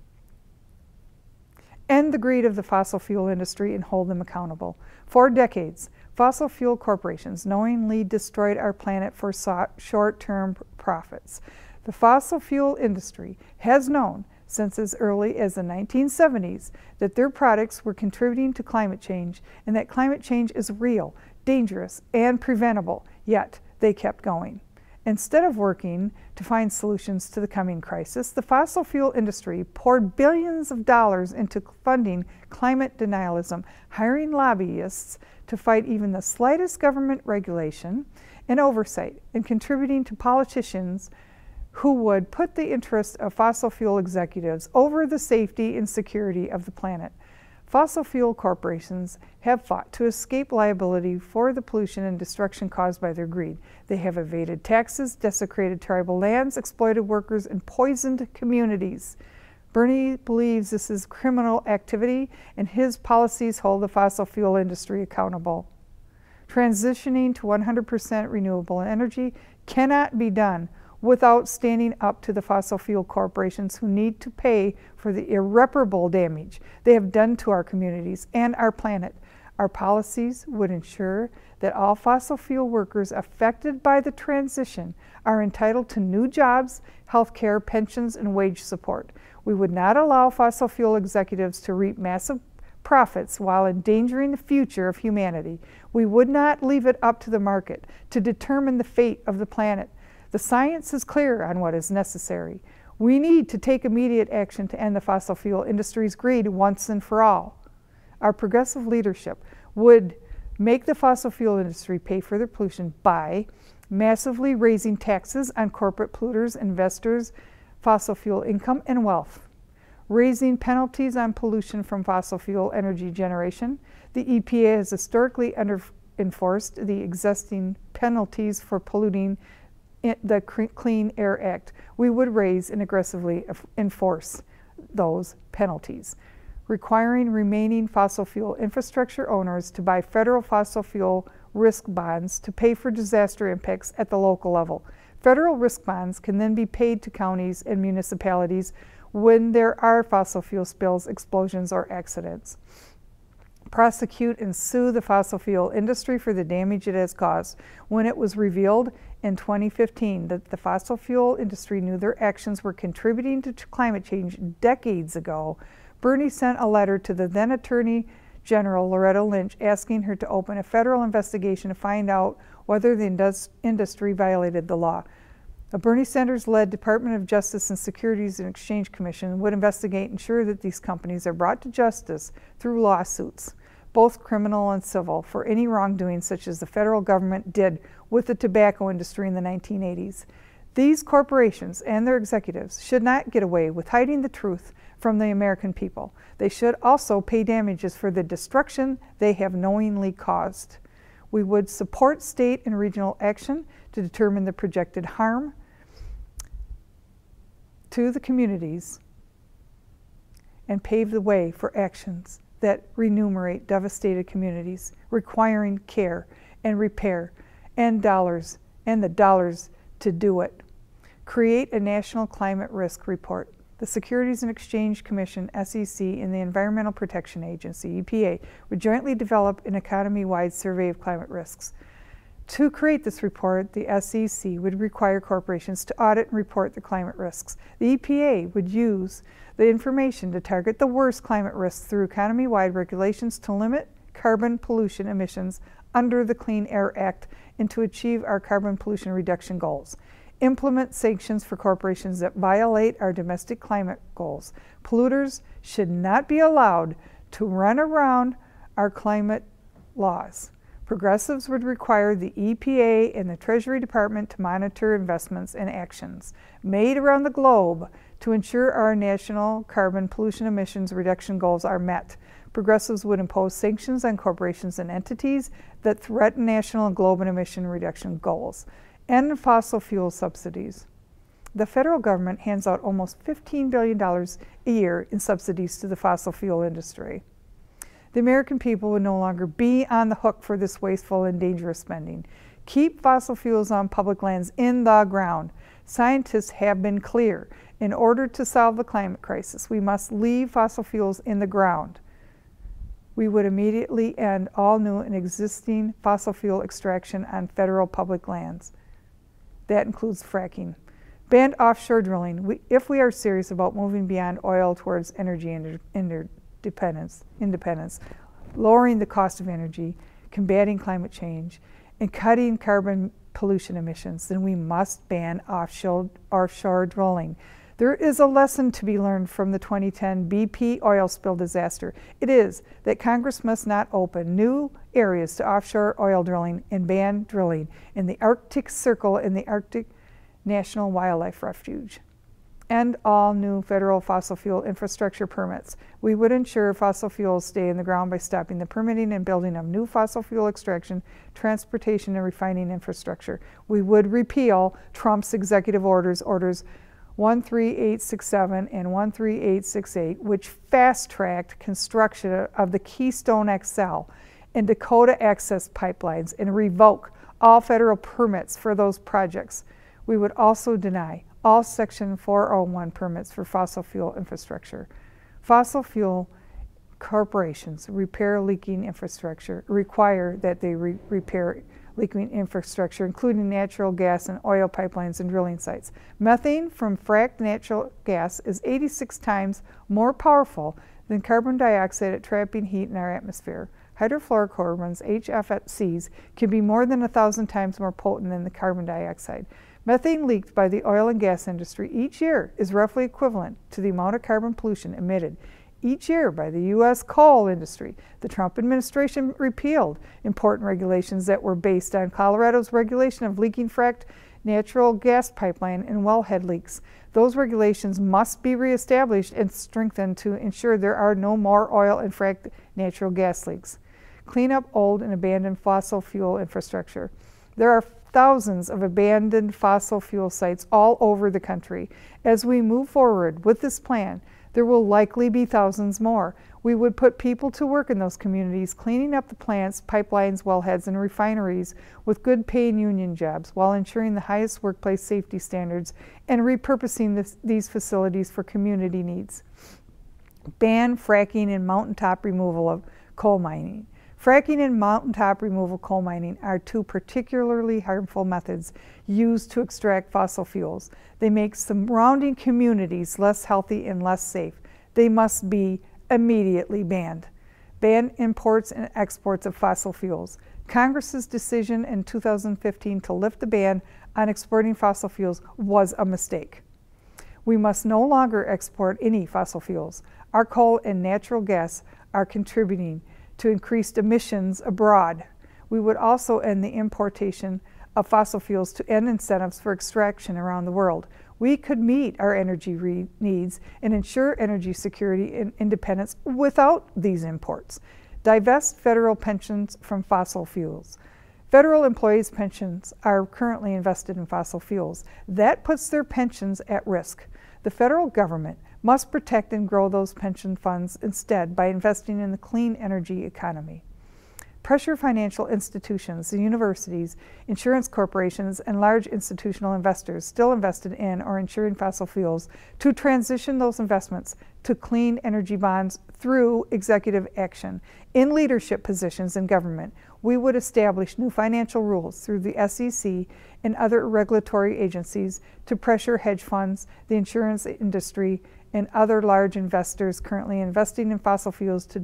End the greed of the fossil fuel industry and hold them accountable. For decades, fossil fuel corporations knowingly destroyed our planet for short-term profits. The fossil fuel industry has known since as early as the 1970s that their products were contributing to climate change and that climate change is real, dangerous, and preventable, yet they kept going. Instead of working to find solutions to the coming crisis, the fossil fuel industry poured billions of dollars into funding climate denialism, hiring lobbyists to fight even the slightest government regulation and oversight, and contributing to politicians who would put the interests of fossil fuel executives over the safety and security of the planet. Fossil fuel corporations have fought to escape liability for the pollution and destruction caused by their greed. They have evaded taxes, desecrated tribal lands, exploited workers, and poisoned communities. Bernie believes this is criminal activity, and his policies hold the fossil fuel industry accountable. Transitioning to 100% renewable energy cannot be done without standing up to the fossil fuel corporations who need to pay for the irreparable damage they have done to our communities and our planet. Our policies would ensure that all fossil fuel workers affected by the transition are entitled to new jobs, health care, pensions, and wage support. We would not allow fossil fuel executives to reap massive profits while endangering the future of humanity. We would not leave it up to the market to determine the fate of the planet. The science is clear on what is necessary. We need to take immediate action to end the fossil fuel industry's greed once and for all. Our progressive leadership would make the fossil fuel industry pay for their pollution by massively raising taxes on corporate polluters, investors, fossil fuel income, and wealth, raising penalties on pollution from fossil fuel energy generation. The EPA has historically enforced the existing penalties for polluting the Clean Air Act. We would raise and aggressively enforce those penalties, requiring remaining fossil fuel infrastructure owners to buy federal fossil fuel risk bonds to pay for disaster impacts at the local level. Federal risk bonds can then be paid to counties and municipalities when there are fossil fuel spills, explosions, or accidents. Prosecute and sue the fossil fuel industry for the damage it has caused. When it was revealed in 2015 that the fossil fuel industry knew their actions were contributing to climate change decades ago, Bernie sent a letter to the then Attorney General Loretta Lynch asking her to open a federal investigation to find out whether the industry violated the law. A Bernie Sanders-led Department of Justice and Securities and Exchange Commission would investigate and ensure that these companies are brought to justice through lawsuits, both criminal and civil, for any wrongdoing such as the federal government did with the tobacco industry in the 1980s. These corporations and their executives should not get away with hiding the truth from the American people. They should also pay damages for the destruction they have knowingly caused. We would support state and regional action to determine the projected harm to the communities and pave the way for actions that remunerate devastated communities, requiring care and repair and the dollars to do it. Create a national climate risk report. The Securities and Exchange Commission, SEC, and the Environmental Protection Agency, EPA, would jointly develop an economy-wide survey of climate risks. To create this report, the SEC would require corporations to audit and report their climate risks. The EPA would use the information to target the worst climate risks through economy-wide regulations to limit carbon pollution emissions under the Clean Air Act and to achieve our carbon pollution reduction goals. Implement sanctions for corporations that violate our domestic climate goals. Polluters should not be allowed to run around our climate laws. Progressives would require the EPA and the Treasury Department to monitor investments and actions made around the globe to ensure our national carbon pollution emissions reduction goals are met. Progressives would impose sanctions on corporations and entities that threaten national and global emission reduction goals. End fossil fuel subsidies. The federal government hands out almost $15 billion a year in subsidies to the fossil fuel industry. The American people would no longer be on the hook for this wasteful and dangerous spending. Keep fossil fuels on public lands in the ground. Scientists have been clear. In order to solve the climate crisis, we must leave fossil fuels in the ground. We would immediately end all new and existing fossil fuel extraction on federal public lands. That includes fracking. Ban offshore drilling if we are serious about moving beyond oil towards energy independence, lowering the cost of energy, combating climate change, and cutting carbon pollution emissions, then we must ban offshore drilling. There is a lesson to be learned from the 2010 BP oil spill disaster. It is that Congress must not open new areas to offshore oil drilling and ban drilling in the Arctic Circle and the Arctic National Wildlife Refuge. End all new federal fossil fuel infrastructure permits. We would ensure fossil fuels stay in the ground by stopping the permitting and building of new fossil fuel extraction, transportation, and refining infrastructure. We would repeal Trump's executive orders 13867 and 13868, which fast-tracked construction of the Keystone XL and Dakota Access pipelines and revoke all federal permits for those projects. We would also deny all Section 401 permits for fossil fuel infrastructure. Fossil fuel corporations repair leaking infrastructure, require that they repair leaking infrastructure, including natural gas and oil pipelines and drilling sites. Methane from fracked natural gas is 86 times more powerful than carbon dioxide at trapping heat in our atmosphere. Hydrofluorocarbons, HFCs, can be more than 1,000 times more potent than the carbon dioxide. Methane leaked by the oil and gas industry each year is roughly equivalent to the amount of carbon pollution emitted each year by the U.S. coal industry. The Trump administration repealed important regulations that were based on Colorado's regulation of leaking fracked natural gas pipeline and wellhead leaks. Those regulations must be reestablished and strengthened to ensure there are no more oil and fracked natural gas leaks. Clean up old and abandoned fossil fuel infrastructure. There are thousands of abandoned fossil fuel sites all over the country. As we move forward with this plan, there will likely be thousands more. We would put people to work in those communities, cleaning up the plants, pipelines, wellheads, and refineries with good paying union jobs while ensuring the highest workplace safety standards and repurposing these facilities for community needs. Ban fracking and mountaintop removal of coal mining. Fracking and mountaintop removal coal mining are two particularly harmful methods used to extract fossil fuels. They make surrounding communities less healthy and less safe. They must be immediately banned. Ban imports and exports of fossil fuels. Congress's decision in 2015 to lift the ban on exporting fossil fuels was a mistake. We must no longer export any fossil fuels. Our coal and natural gas are contributing to increased emissions abroad. We would also end the importation of fossil fuels to end incentives for extraction around the world. We could meet our energy needs and ensure energy security and independence without these imports. Divest federal pensions from fossil fuels. Federal employees' pensions are currently invested in fossil fuels. That puts their pensions at risk. The federal government must protect and grow those pension funds instead by investing in the clean energy economy. Pressure financial institutions, the universities, insurance corporations, and large institutional investors still invested in or insuring fossil fuels to transition those investments to clean energy bonds through executive action. In leadership positions in government, we would establish new financial rules through the SEC and other regulatory agencies to pressure hedge funds, the insurance industry, and other large investors currently investing in fossil fuels to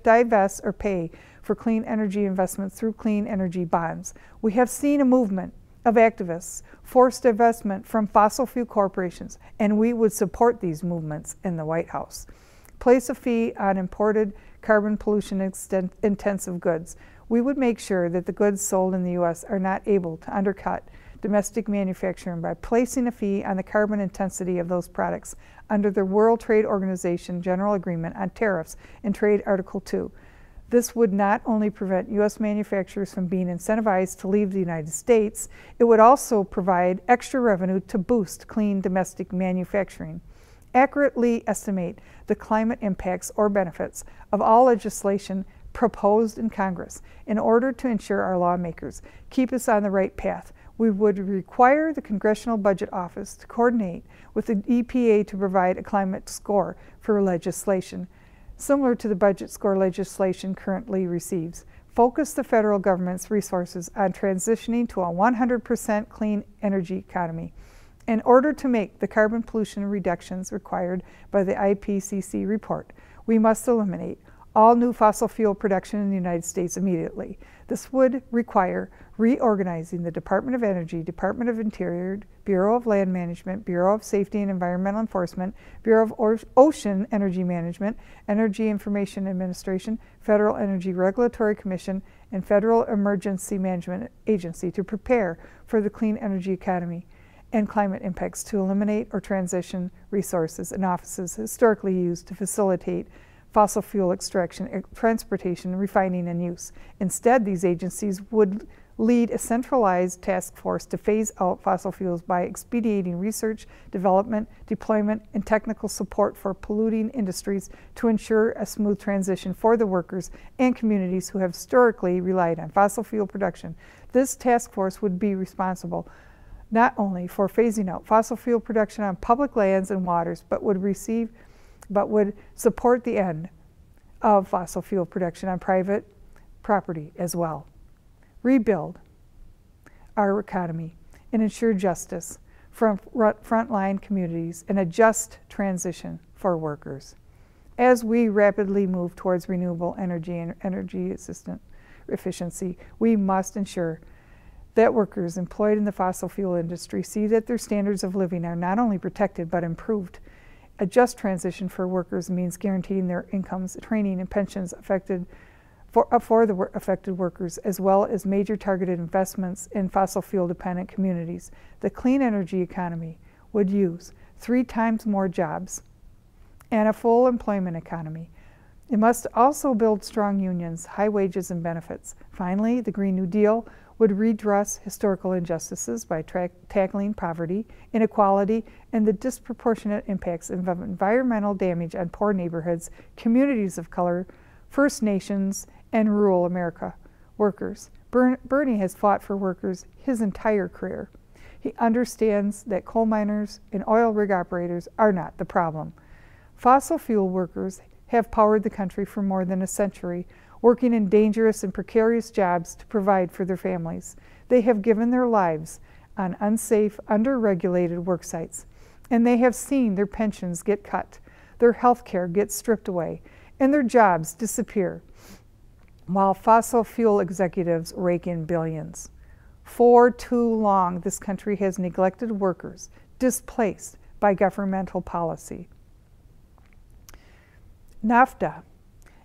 divest or pay for clean energy investment through clean energy bonds. We have seen a movement of activists force divestment from fossil fuel corporations, and we would support these movements in the White House. Place a fee on imported carbon pollution intensive goods. We would make sure that the goods sold in the U.S. are not able to undercut domestic manufacturing by placing a fee on the carbon intensity of those products under the World Trade Organization General Agreement on Tariffs in Trade Article 2. This would not only prevent U.S. manufacturers from being incentivized to leave the United States, it would also provide extra revenue to boost clean domestic manufacturing. Accurately estimate the climate impacts or benefits of all legislation proposed in Congress in order to ensure our lawmakers keep us on the right path. We would require the Congressional Budget Office to coordinate with the EPA to provide a climate score for legislation, similar to the budget score legislation currently receives. Focus the federal government's resources on transitioning to a 100% clean energy economy. In order to make the carbon pollution reductions required by the IPCC report, we must eliminate all new fossil fuel production in the United States immediately. This would require reorganizing the Department of Energy, Department of Interior, Bureau of Land Management, Bureau of Safety and Environmental Enforcement, Bureau of Ocean Energy Management, Energy Information Administration, Federal Energy Regulatory Commission, and Federal Emergency Management Agency to prepare for the clean energy economy and climate impacts to eliminate or transition resources and offices historically used to facilitate fossil fuel extraction, transportation, refining, and use. Instead, these agencies would lead a centralized task force to phase out fossil fuels by expediting research, development, deployment, and technical support for polluting industries to ensure a smooth transition for the workers and communities who have historically relied on fossil fuel production. This task force would be responsible not only for phasing out fossil fuel production on public lands and waters, but would support the end of fossil fuel production on private property as well. Rebuild our economy and ensure justice from frontline communities and a just transition for workers. As we rapidly move towards renewable energy and energy efficiency, we must ensure that workers employed in the fossil fuel industry see that their standards of living are not only protected but improved. A just transition for workers means guaranteeing their incomes, training, and pensions for the affected workers, as well as major targeted investments in fossil fuel dependent communities. The clean energy economy would use 3 times more jobs and a full employment economy. It must also build strong unions, high wages, and benefits. Finally, the Green New Deal would redress historical injustices by tackling poverty, inequality, and the disproportionate impacts of environmental damage on poor neighborhoods, communities of color, First Nations, and rural America workers. Bernie has fought for workers his entire career. He understands that coal miners and oil rig operators are not the problem. Fossil fuel workers have powered the country for more than a century, working in dangerous and precarious jobs to provide for their families. They have given their lives on unsafe, under-regulated work sites, and they have seen their pensions get cut, their health care get stripped away, and their jobs disappear, while fossil fuel executives rake in billions. For too long, this country has neglected workers, displaced by governmental policy. NAFTA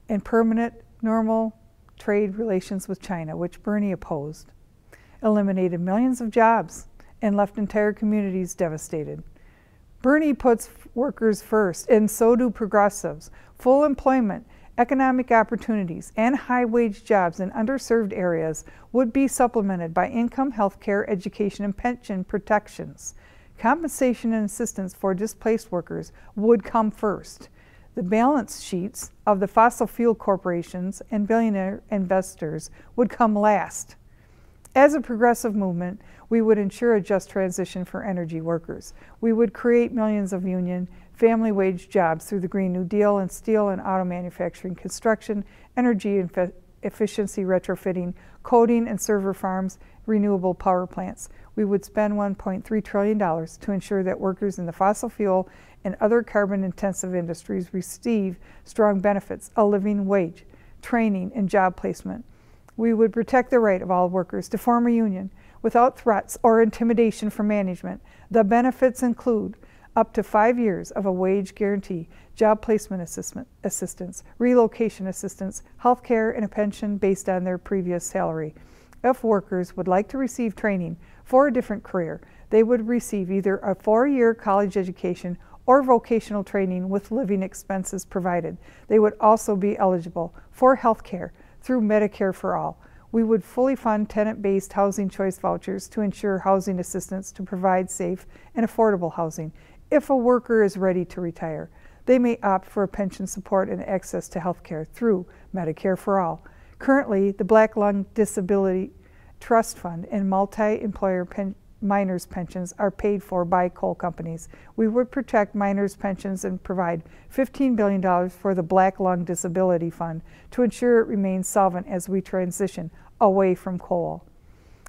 and permanent normal trade relations with China, which Bernie opposed, eliminated millions of jobs and left entire communities devastated. Bernie puts workers first, and so do progressives. Full employment, economic opportunities, and high-wage jobs in underserved areas would be supplemented by income, health care, education, and pension protections. Compensation and assistance for displaced workers would come first. The balance sheets of the fossil fuel corporations and billionaire investors would come last. As a progressive movement, we would ensure a just transition for energy workers. We would create millions of union, family wage jobs through the Green New Deal in steel and auto manufacturing, construction, energy efficiency retrofitting, coating and server farms, renewable power plants. We would spend $1.3 trillion to ensure that workers in the fossil fuel and other carbon-intensive industries receive strong benefits, a living wage, training, and job placement. We would protect the right of all workers to form a union without threats or intimidation from management. The benefits include up to 5 years of a wage guarantee, job placement assistance, relocation assistance, health care, and a pension based on their previous salary. If workers would like to receive training for a different career, they would receive either a 4-year college education or vocational training with living expenses provided. They would also be eligible for health care through Medicare for All. We would fully fund tenant-based housing choice vouchers to ensure housing assistance to provide safe and affordable housing. If a worker is ready to retire, they may opt for pension support and access to health care through Medicare for All. Currently, the Black Lung Disability Trust Fund and multi-employer minors' pensions are paid for by coal companies. We would protect minors' pensions and provide $15 billion for the Black Lung Disability Fund to ensure it remains solvent as we transition away from coal.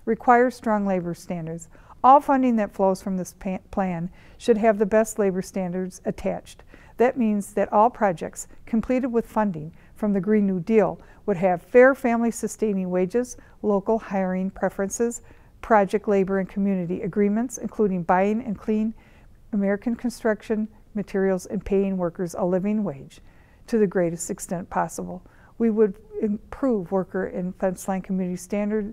Require strong labor standards. All funding that flows from this plan should have the best labor standards attached. That means that all projects completed with funding from the Green New Deal would have fair family-sustaining wages, local hiring preferences, project labor and community agreements, including buying and clean American construction materials and paying workers a living wage to the greatest extent possible. We would improve worker and fence line community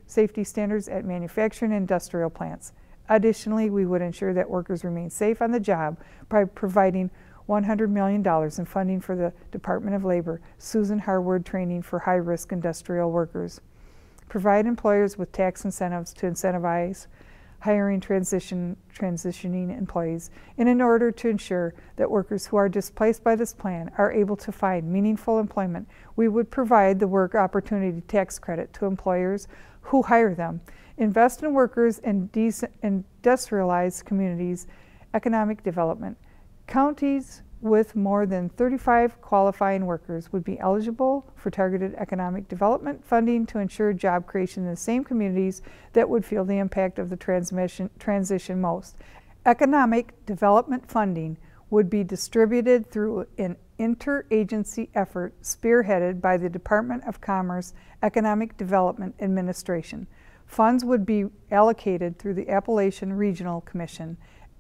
safety standards at manufacturing and industrial plants. Additionally, we would ensure that workers remain safe on the job by providing $100 million in funding for the Department of Labor, Susan Harwood training for high-risk industrial workers. Provide employers with tax incentives to incentivize hiring transitioning employees, and in order to ensure that workers who are displaced by this plan are able to find meaningful employment, we would provide the Work Opportunity Tax Credit to employers who hire them. Invest in workers and industrialized communities, economic development. Counties with more than 35 qualifying workers would be eligible for targeted economic development funding to ensure job creation in the same communities that would feel the impact of the transition most. Economic development funding would be distributed through an interagency effort spearheaded by the Department of Commerce Economic Development Administration. Funds would be allocated through the Appalachian Regional Commission,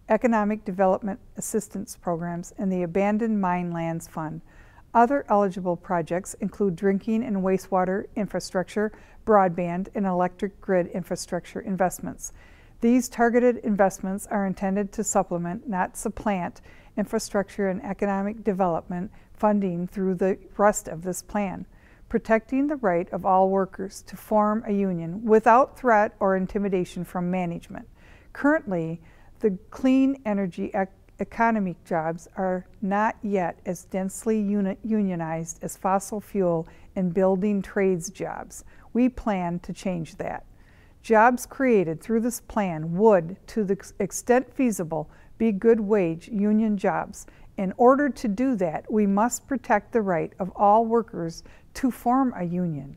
Economic Development Assistance Programs, and the Abandoned Mine Lands Fund. Other eligible projects include drinking and wastewater infrastructure, broadband, and electric grid infrastructure investments. These targeted investments are intended to supplement, not supplant, infrastructure and economic development funding through the rest of this plan. Protecting the right of all workers to form a union without threat or intimidation from management. Currently, the clean energy economy jobs are not yet as densely unionized as fossil fuel and building trades jobs. We plan to change that. Jobs created through this plan would, to the extent feasible, be good wage union jobs. In order to do that, we must protect the right of all workers to form a union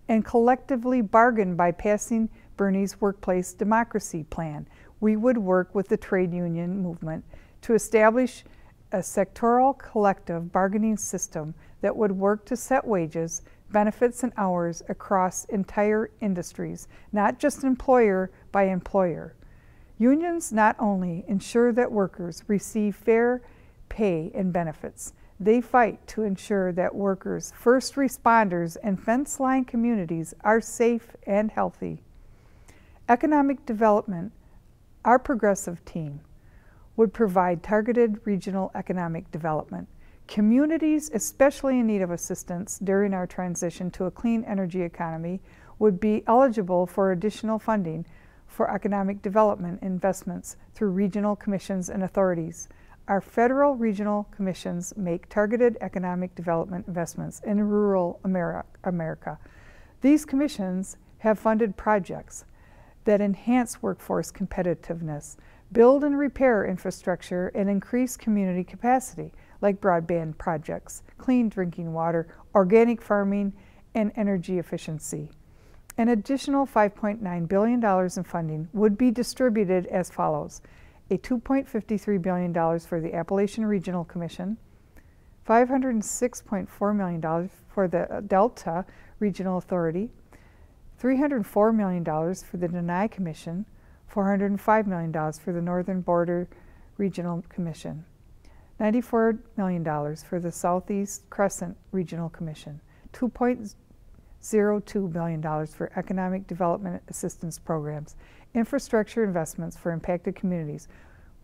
and collectively bargain by passing Bernie's Workplace Democracy Plan. We would work with the trade union movement to establish a sectoral collective bargaining system that would work to set wages, benefits, and hours across entire industries, not just employer by employer. Unions not only ensure that workers receive fair pay and benefits, they fight to ensure that workers, first responders, and fence line communities are safe and healthy. Economic development. Our progressive team would provide targeted regional economic development. Communities, especially in need of assistance during our transition to a clean energy economy, would be eligible for additional funding for economic development investments through regional commissions and authorities. Our federal regional commissions make targeted economic development investments in rural America. These commissions have funded projects that enhance workforce competitiveness, build and repair infrastructure, and increase community capacity, like broadband projects, clean drinking water, organic farming, and energy efficiency. An additional $5.9 billion in funding would be distributed as follows: a $2.53 billion for the Appalachian Regional Commission, $506.4 million for the Delta Regional Authority, $304 million for the Denai Commission, $405 million for the Northern Border Regional Commission, $94 million for the Southeast Crescent Regional Commission, $2.02 billion for economic development assistance programs, infrastructure investments for impacted communities.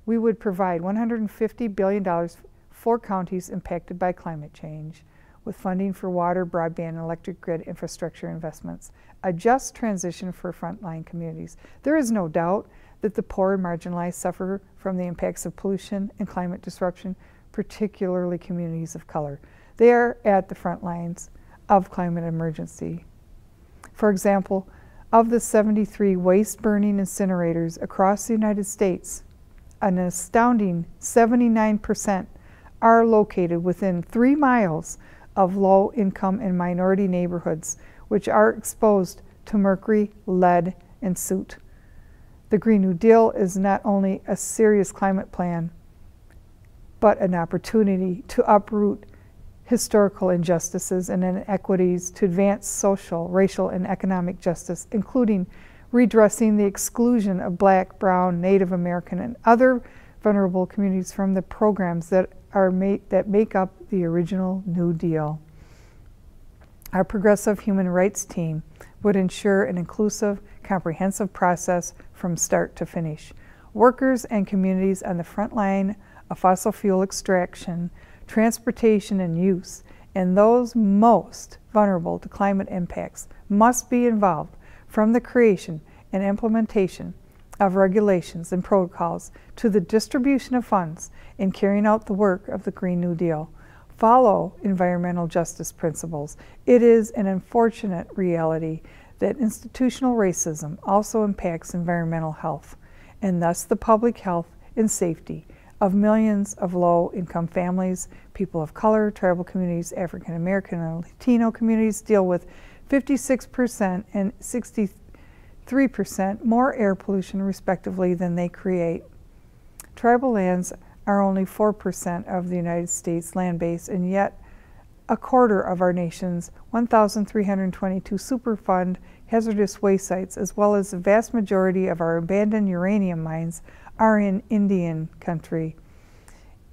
We would provide $150 billion for counties impacted by climate change, with funding for water, broadband, and electric grid infrastructure investments, a just transition for frontline communities. There is no doubt that the poor and marginalized suffer from the impacts of pollution and climate disruption, particularly communities of color. They are at the front lines of climate emergency. For example, of the 73 waste-burning incinerators across the United States, an astounding 79% are located within 3 miles of low-income and minority neighborhoods, which are exposed to mercury, lead, and soot. The Green New Deal is not only a serious climate plan, but an opportunity to uproot historical injustices and inequities, to advance social, racial, and economic justice, including redressing the exclusion of Black, Brown, Native American, and other vulnerable communities from the programs that make up the original New Deal. Our progressive human rights team would ensure an inclusive, comprehensive process from start to finish. Workers and communities on the front line of fossil fuel extraction, transportation, and use, and those most vulnerable to climate impacts must be involved from the creation and implementation of regulations and protocols to the distribution of funds in carrying out the work of the Green New Deal. Follow environmental justice principles. It is an unfortunate reality that institutional racism also impacts environmental health, and thus the public health and safety of millions of low-income families, people of color, tribal communities, African American and Latino communities deal with 56% and 63% more air pollution respectively than they create. Tribal lands are only 4% of the United States land base, and yet a quarter of our nation's 1,322 Superfund hazardous waste sites, as well as the vast majority of our abandoned uranium mines, are in Indian country.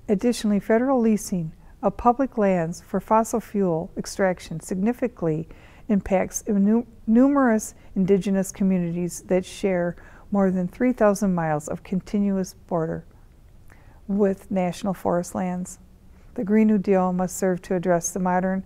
Additionally, federal leasing of public lands for fossil fuel extraction significantly impacts numerous indigenous communities that share more than 3,000 miles of continuous border with national forest lands. The Green New Deal must serve to address the modern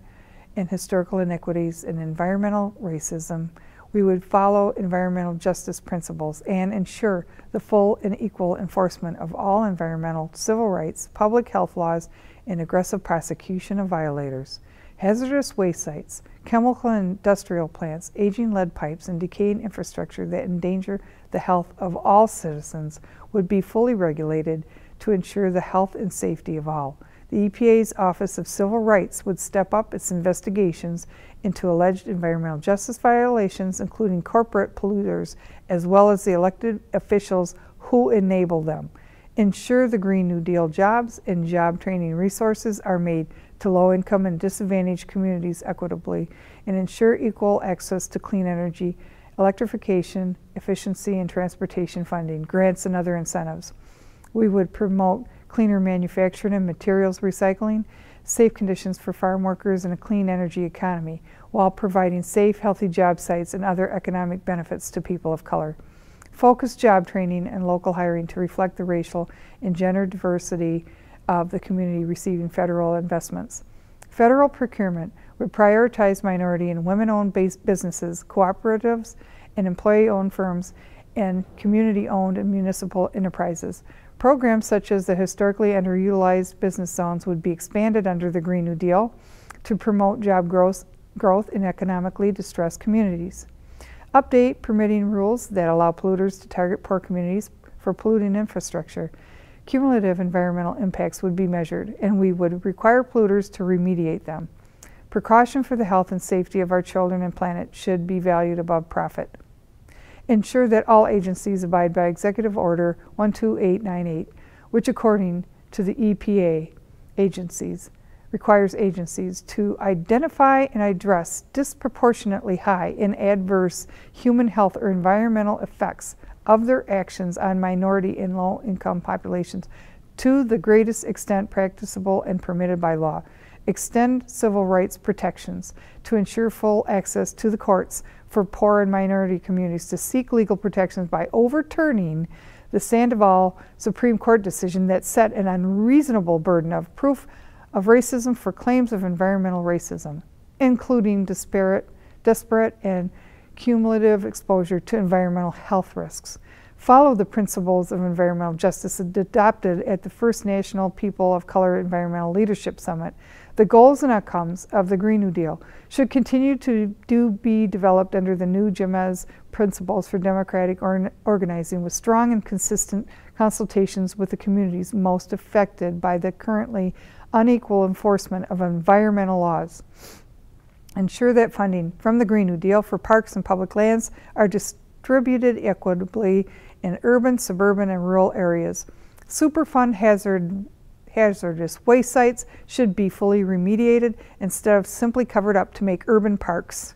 and historical inequities and environmental racism. We would follow environmental justice principles and ensure the full and equal enforcement of all environmental, civil rights, public health laws, and aggressive prosecution of violators. Hazardous waste sites, chemical and industrial plants, aging lead pipes, and decaying infrastructure that endanger the health of all citizens would be fully regulated to ensure the health and safety of all. The EPA's Office of Civil Rights would step up its investigations into alleged environmental justice violations, including corporate polluters, as well as the elected officials who enable them. Ensure the Green New Deal jobs and job training resources are made to low-income and disadvantaged communities equitably, and ensure equal access to clean energy, electrification, efficiency, and transportation funding, grants, and other incentives. We would promote cleaner manufacturing and materials recycling, safe conditions for farm workers, and a clean energy economy, while providing safe, healthy job sites and other economic benefits to people of color. Focus job training and local hiring to reflect the racial and gender diversity of the community receiving federal investments. Federal procurement would prioritize minority and women-owned businesses, cooperatives, and employee-owned firms, and community-owned and municipal enterprises. Programs such as the historically underutilized business zones would be expanded under the Green New Deal to promote job growth in economically distressed communities. Update permitting rules that allow polluters to target poor communities for polluting infrastructure. Cumulative environmental impacts would be measured, and we would require polluters to remediate them. Precaution for the health and safety of our children and planet should be valued above profit. Ensure that all agencies abide by Executive Order 12898, which according to the EPA agencies requires agencies to identify and address disproportionately high and adverse human health or environmental effects of their actions on minority and low-income populations to the greatest extent practicable and permitted by law. Extend civil rights protections to ensure full access to the courts for poor and minority communities to seek legal protections by overturning the Sandoval Supreme Court decision that set an unreasonable burden of proof of racism for claims of environmental racism, including disparate and cumulative exposure to environmental health risks. Follow the principles of environmental justice adopted at the first National People of Color Environmental Leadership Summit. The goals and outcomes of the Green New Deal should continue to be developed under the new GMES principles for democratic organizing, with strong and consistent consultations with the communities most affected by the currently unequal enforcement of environmental laws. Ensure that funding from the Green New Deal for parks and public lands are distributed equitably in urban, suburban, and rural areas. Superfund hazardous waste sites should be fully remediated instead of simply covered up to make urban parks.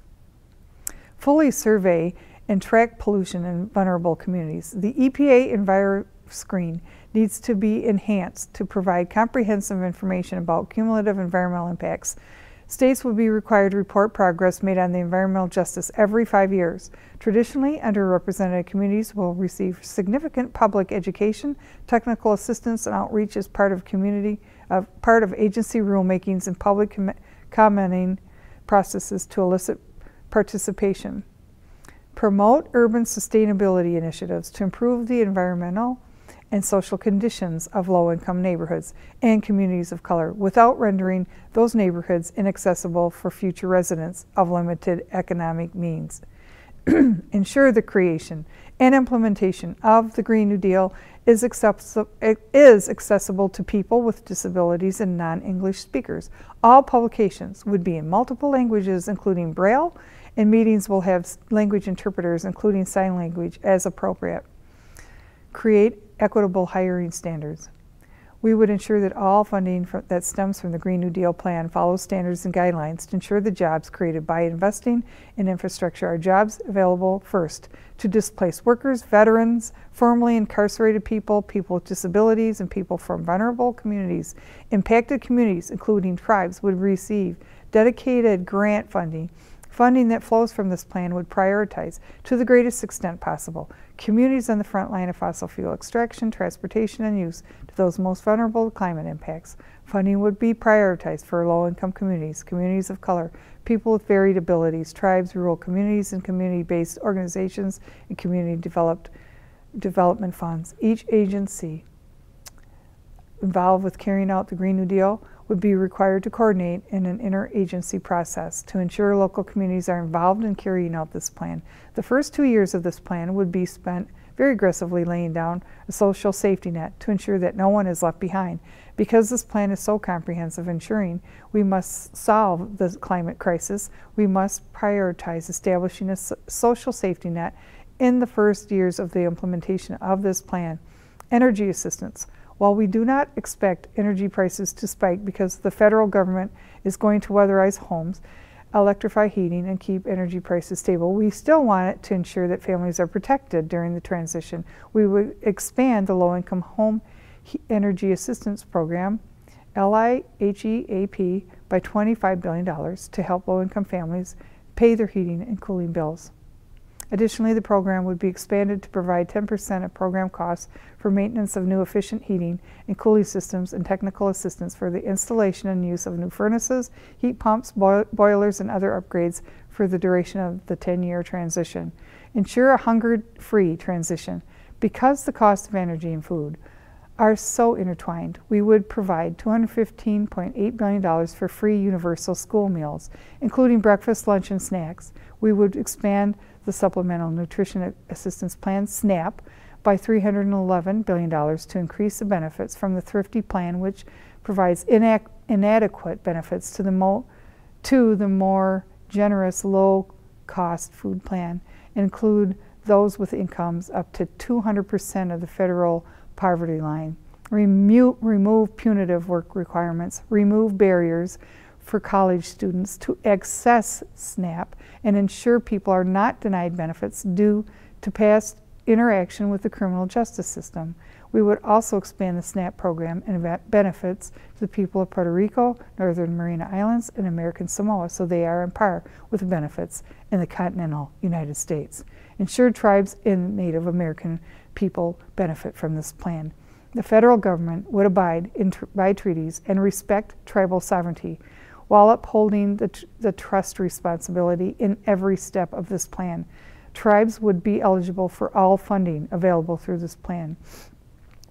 Fully survey and track pollution in vulnerable communities. The EPA EnviroScreen needs to be enhanced to provide comprehensive information about cumulative environmental impacts. States will be required to report progress made on the environmental justice every 5 years. Traditionally, underrepresented communities will receive significant public education, technical assistance, and outreach as part of agency rulemakings and public commenting processes to elicit participation. Promote urban sustainability initiatives to improve the environmental and social conditions of low-income neighborhoods and communities of color without rendering those neighborhoods inaccessible for future residents of limited economic means. Ensure the creation and implementation of the Green New Deal is accessible to people with disabilities and non-English speakers. All publications would be in multiple languages, including Braille, and meetings will have language interpreters, including sign language, as appropriate. Create equitable hiring standards. We would ensure that all funding that stems from the Green New Deal plan follows standards and guidelines to ensure the jobs created by investing in infrastructure are jobs available first to displaced workers, veterans, formerly incarcerated people, people with disabilities, and people from vulnerable communities. Impacted communities, including tribes, would receive dedicated grant funding. Funding that flows from this plan would prioritize, to the greatest extent possible, communities on the front line of fossil fuel extraction, transportation, and use to those most vulnerable to climate impacts. Funding would be prioritized for low-income communities, communities of color, people with varied abilities, tribes, rural communities, and community-based organizations and community development funds. Each agency involved with carrying out the Green New Deal would be required to coordinate in an interagency process to ensure local communities are involved in carrying out this plan. The first 2 years of this plan would be spent very aggressively laying down a social safety net to ensure that no one is left behind. Because this plan is so comprehensive, ensuring we must solve the climate crisis, we must prioritize establishing a social safety net in the first years of the implementation of this plan. Energy assistance. While we do not expect energy prices to spike because the federal government is going to weatherize homes, electrify heating, and keep energy prices stable, we still want it to ensure that families are protected during the transition. We would expand the Low-Income Home Energy Assistance Program, LIHEAP, by $25 billion to help low-income families pay their heating and cooling bills. Additionally, the program would be expanded to provide 10% of program costs for maintenance of new efficient heating and cooling systems and technical assistance for the installation and use of new furnaces, heat pumps, boilers, and other upgrades for the duration of the 10-year transition. Ensure a hunger-free transition. Because the cost of energy and food are so intertwined, we would provide $215.8 billion for free universal school meals, including breakfast, lunch, and snacks. We would expand the Supplemental Nutrition Assistance Plan, SNAP, by $311 billion to increase the benefits from the Thrifty Plan, which provides inadequate benefits to the more generous low-cost food plan, and include those with incomes up to 200% of the federal poverty line. remove punitive work requirements, remove barriers for college students to access SNAP, and ensure people are not denied benefits due to past interaction with the criminal justice system. We would also expand the SNAP program and benefits to the people of Puerto Rico, Northern Mariana Islands, and American Samoa, so they are on par with the benefits in the continental United States. Ensure tribes and Native American people benefit from this plan. The federal government would abide by treaties and respect tribal sovereignty while upholding the trust responsibility in every step of this plan. Tribes would be eligible for all funding available through this plan.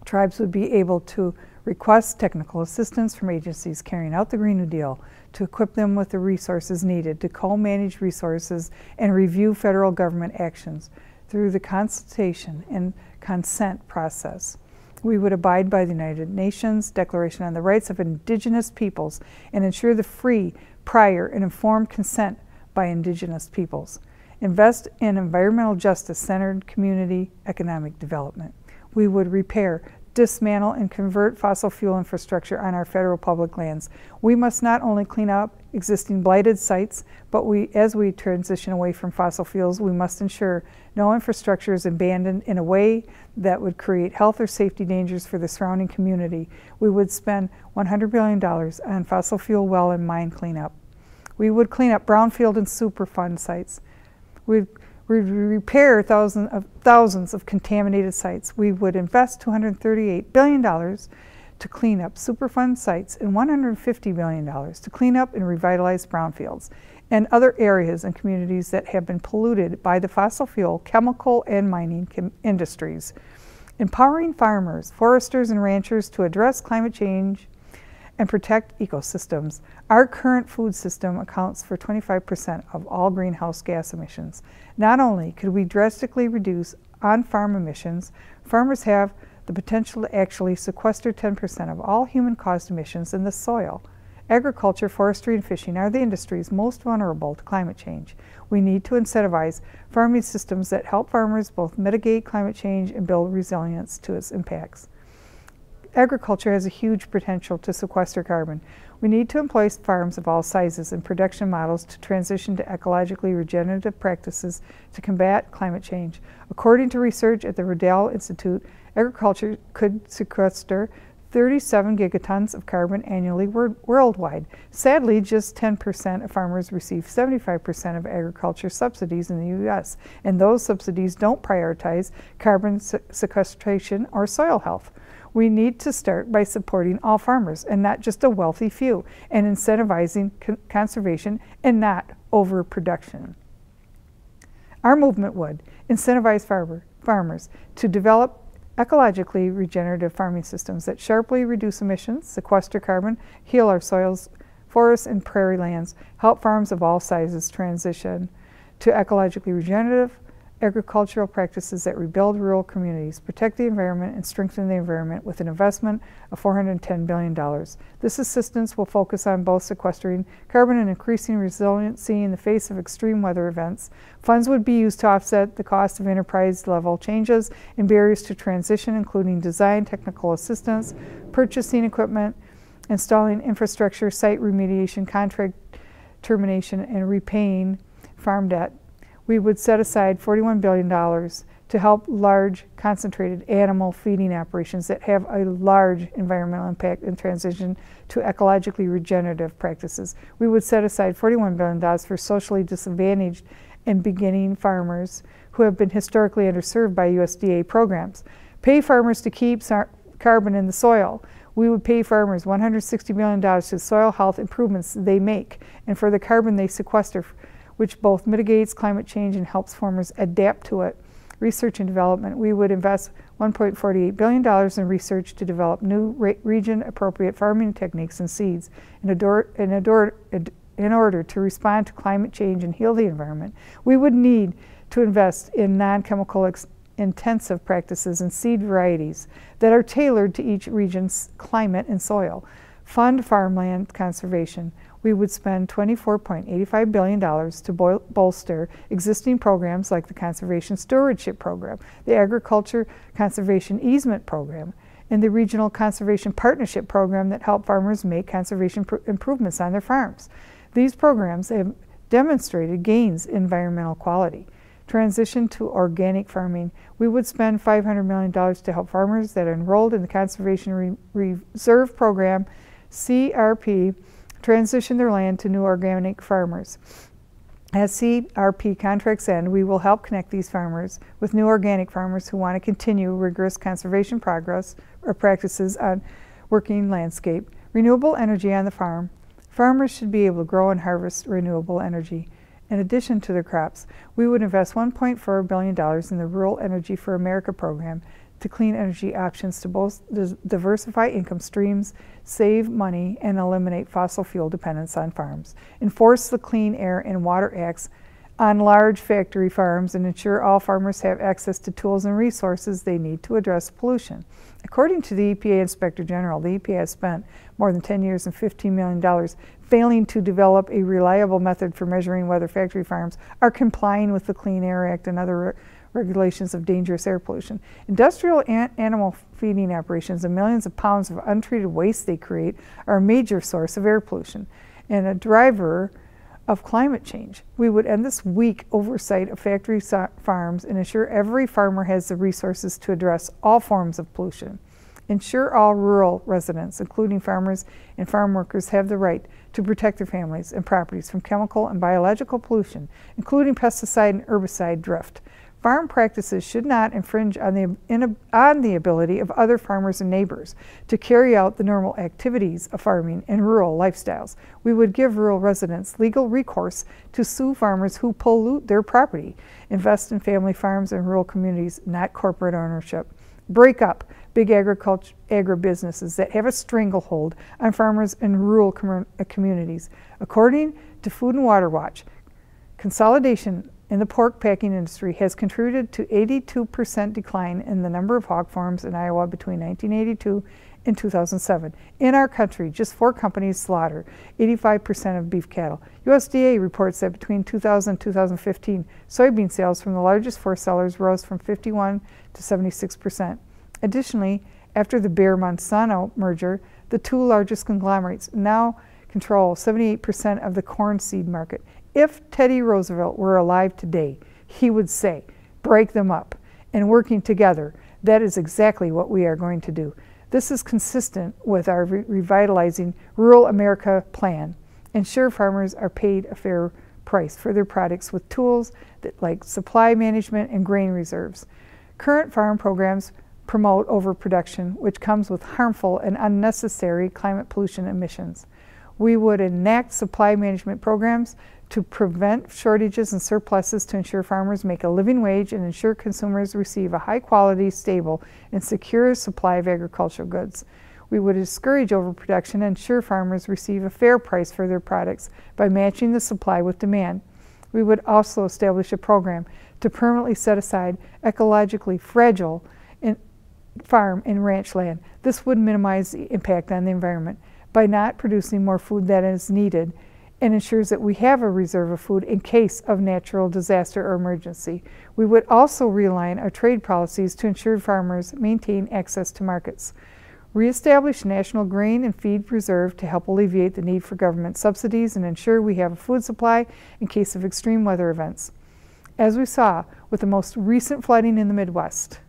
Tribes would be able to request technical assistance from agencies carrying out the Green New Deal to equip them with the resources needed to co-manage resources and review federal government actions through the consultation and consent process. We would abide by the United Nations Declaration on the Rights of Indigenous Peoples and ensure the free, prior, and informed consent by Indigenous peoples. Invest in environmental justice-centered community economic development. We would repair, dismantle, and convert fossil fuel infrastructure on our federal public lands. We must not only clean up existing blighted sites, but as we transition away from fossil fuels, we must ensure no infrastructure is abandoned in a way that would create health or safety dangers for the surrounding community. We would spend $100 billion on fossil fuel well and mine cleanup. We would clean up brownfield and Superfund sites. We'd repair thousands of contaminated sites. We would invest $238 billion to clean up Superfund sites and $150 billion to clean up and revitalize brownfields and other areas and communities that have been polluted by the fossil fuel, chemical, and mining industries. Empowering farmers, foresters, and ranchers to address climate change and protect ecosystems. Our current food system accounts for 25% of all greenhouse gas emissions. Not only could we drastically reduce on-farm emissions, farmers have the potential to actually sequester 10% of all human-caused emissions in the soil. Agriculture, forestry, and fishing are the industries most vulnerable to climate change. We need to incentivize farming systems that help farmers both mitigate climate change and build resilience to its impacts. Agriculture has a huge potential to sequester carbon. We need to employ farms of all sizes and production models to transition to ecologically regenerative practices to combat climate change. According to research at the Riddell Institute, agriculture could sequester 37 gigatons of carbon annually worldwide. Sadly, just 10% of farmers receive 75% of agriculture subsidies in the U.S., and those subsidies don't prioritize carbon sequestration or soil health. We need to start by supporting all farmers and not just a wealthy few, and incentivizing conservation and not overproduction. Our movement would incentivize farmers to develop ecologically regenerative farming systems that sharply reduce emissions, sequester carbon, heal our soils, forests, and prairie lands, help farms of all sizes transition to ecologically regenerative agricultural practices that rebuild rural communities, protect the environment, and strengthen the environment with an investment of $410 billion. This assistance will focus on both sequestering carbon and increasing resiliency in the face of extreme weather events. Funds would be used to offset the cost of enterprise-level changes and barriers to transition, including design, technical assistance, purchasing equipment, installing infrastructure, site remediation, contract termination, and repaying farm debt. We would set aside $41 billion to help large, concentrated animal feeding operations that have a large environmental impact and transition to ecologically regenerative practices. We would set aside $41 billion for socially disadvantaged and beginning farmers who have been historically underserved by USDA programs. Pay farmers to keep carbon in the soil. We would pay farmers $160 billion to soil health improvements they make and for the carbon they sequester, which both mitigates climate change and helps farmers adapt to it. Research and development. We would invest $1.48 billion in research to develop new region-appropriate farming techniques and seeds in order to respond to climate change and heal the environment. We would need to invest in non-chemical intensive practices and seed varieties that are tailored to each region's climate and soil. Fund farmland conservation. We would spend $24.85 billion to bolster existing programs like the Conservation Stewardship Program, the Agriculture Conservation Easement Program, and the Regional Conservation Partnership Program that help farmers make conservation improvements on their farms. These programs have demonstrated gains in environmental quality. Transition to organic farming. We would spend $500 million to help farmers that are enrolled in the Conservation Reserve Program, CRP, transition their land to new organic farmers. As CRP contracts end, we will help connect these farmers with new organic farmers who want to continue rigorous conservation practices on working landscape. Renewable energy on the farm. Farmers should be able to grow and harvest renewable energy. In addition to their crops, we would invest $1.4 billion in the Rural Energy for America program to clean energy options to both diversify income streams, save money, and eliminate fossil fuel dependence on farms. Enforce the Clean Air and Water Acts on large factory farms and ensure all farmers have access to tools and resources they need to address pollution. According to the EPA Inspector General, the EPA has spent more than 10 years and $15 million failing to develop a reliable method for measuring whether factory farms are complying with the Clean Air Act and other regulations of dangerous air pollution. Industrial animal feeding operations and millions of pounds of untreated waste they create are a major source of air pollution and a driver of climate change. We would end this weak oversight of factory farms and ensure every farmer has the resources to address all forms of pollution. Ensure all rural residents, including farmers and farm workers, have the right to protect their families and properties from chemical and biological pollution, including pesticide and herbicide drift. Farm practices should not infringe on the ability of other farmers and neighbors to carry out the normal activities of farming and rural lifestyles. We would give rural residents legal recourse to sue farmers who pollute their property. Invest in family farms and rural communities, not corporate ownership. Break up big agribusinesses that have a stranglehold on farmers and rural communities. According to Food and Water Watch, consolidation in the pork packing industry has contributed to 82% decline in the number of hog farms in Iowa between 1982 and 2007. In our country, just 4 companies slaughter 85% of beef cattle. USDA reports that between 2000 and 2015, soybean sales from the largest 4 sellers rose from 51 to 76%. Additionally, after the Bayer-Monsanto merger, the 2 largest conglomerates now control 78% of the corn seed market. If Teddy Roosevelt were alive today, he would say, break them up, and working together, that is exactly what we are going to do. This is consistent with our Revitalizing Rural America plan. Ensure farmers are paid a fair price for their products with tools like supply management and grain reserves. Current farm programs promote overproduction, which comes with harmful and unnecessary climate pollution emissions. We would enact supply management programs to prevent shortages and surpluses to ensure farmers make a living wage and ensure consumers receive a high-quality, stable, and secure supply of agricultural goods. We would discourage overproduction and ensure farmers receive a fair price for their products by matching the supply with demand. We would also establish a program to permanently set aside ecologically fragile farm and ranch land. This would minimize the impact on the environment by not producing more food than is needed, and ensures that we have a reserve of food in case of natural disaster or emergency. We would also realign our trade policies to ensure farmers maintain access to markets. Reestablish National Grain and Feed Reserve to help alleviate the need for government subsidies and ensure we have a food supply in case of extreme weather events. As we saw with the most recent flooding in the Midwest,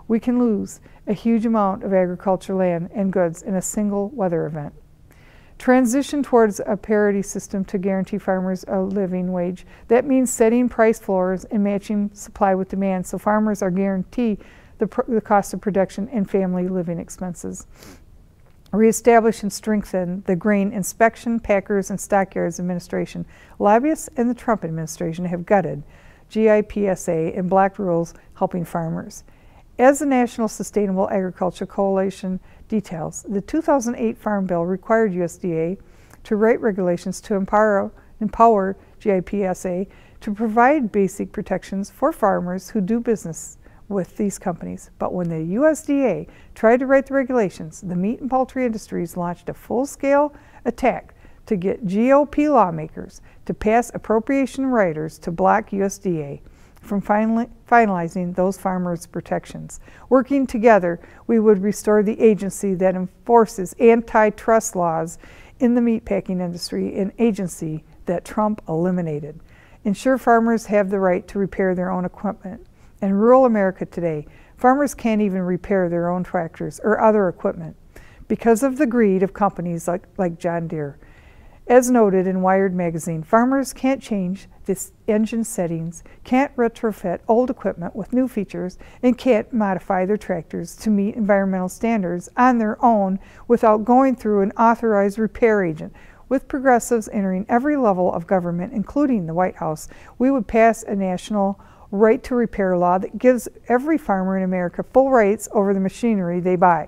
we can lose a huge amount of agricultural land and goods in a single weather event. Transition towards a parity system to guarantee farmers a living wage. That means setting price floors and matching supply with demand so farmers are guaranteed the cost of production and family living expenses. Reestablish and strengthen the Grain Inspection, Packers, and Stockyards Administration. Lobbyists and the Trump administration have gutted GIPSA and blocked rules helping farmers. As the National Sustainable Agriculture Coalition details, the 2008 Farm Bill required USDA to write regulations to empower GIPSA to provide basic protections for farmers who do business with these companies. But when the USDA tried to write the regulations, the meat and poultry industries launched a full-scale attack to get GOP lawmakers to pass appropriation riders to block USDA. from finalizing those farmers' protections. Working together, we would restore the agency that enforces antitrust laws in the meatpacking industry, an agency that Trump eliminated. Ensure farmers have the right to repair their own equipment. In rural America today, farmers can't even repair their own tractors or other equipment because of the greed of companies like John Deere. As noted in Wired magazine, farmers can't change the engine settings, can't retrofit old equipment with new features, and can't modify their tractors to meet environmental standards on their own without going through an authorized repair agent. With progressives entering every level of government, including the White House, we would pass a national right to repair law that gives every farmer in America full rights over the machinery they buy.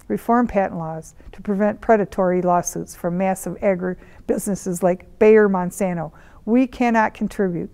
Reform patent laws to prevent predatory lawsuits from massive agribusinesses like Bayer Monsanto. We cannot continue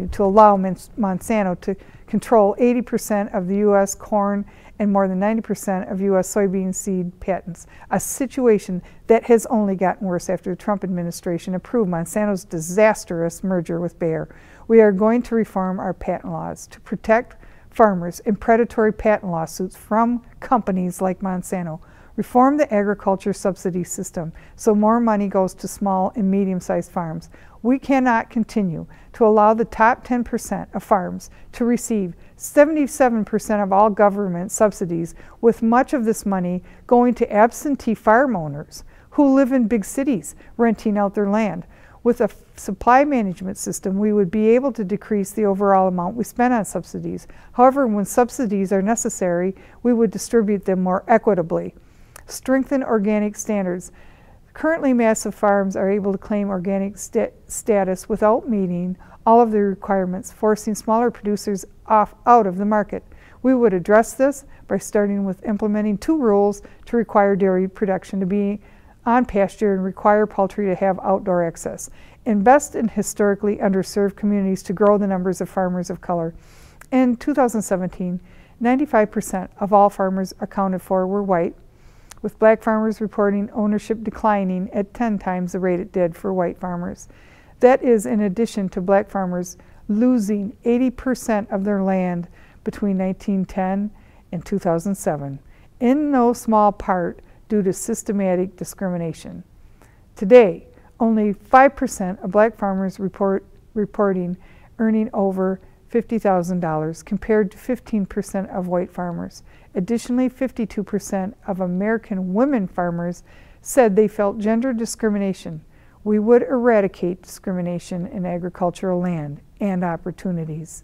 to allow Monsanto to control 80% of the U.S. corn and more than 90% of U.S. soybean seed patents, a situation that has only gotten worse after the Trump administration approved Monsanto's disastrous merger with Bayer. We are going to reform our patent laws to protect farmers in predatory patent lawsuits from companies like Monsanto. Reform the agriculture subsidy system so more money goes to small and medium-sized farms. We cannot continue to allow the top 10% of farms to receive 77% of all government subsidies, with much of this money going to absentee farm owners who live in big cities renting out their land. With a supply management system, we would be able to decrease the overall amount we spend on subsidies. However, when subsidies are necessary, we would distribute them more equitably. Strengthen organic standards. Currently, massive farms are able to claim organic status without meeting all of the requirements, forcing smaller producers out of the market. We would address this by starting with implementing 2 rules to require dairy production to be on pasture and require poultry to have outdoor access. Invest in historically underserved communities to grow the numbers of farmers of color. In 2017, 95% of all farmers accounted for were white, with black farmers reporting ownership declining at 10 times the rate it did for white farmers. That is in addition to black farmers losing 80% of their land between 1910 and 2007, in no small part due to systematic discrimination. Today, only 5% of black farmers reporting earning over $50,000 compared to 15% of white farmers. Additionally, 52% of American women farmers said they felt gender discrimination. We would eradicate discrimination in agricultural land and opportunities.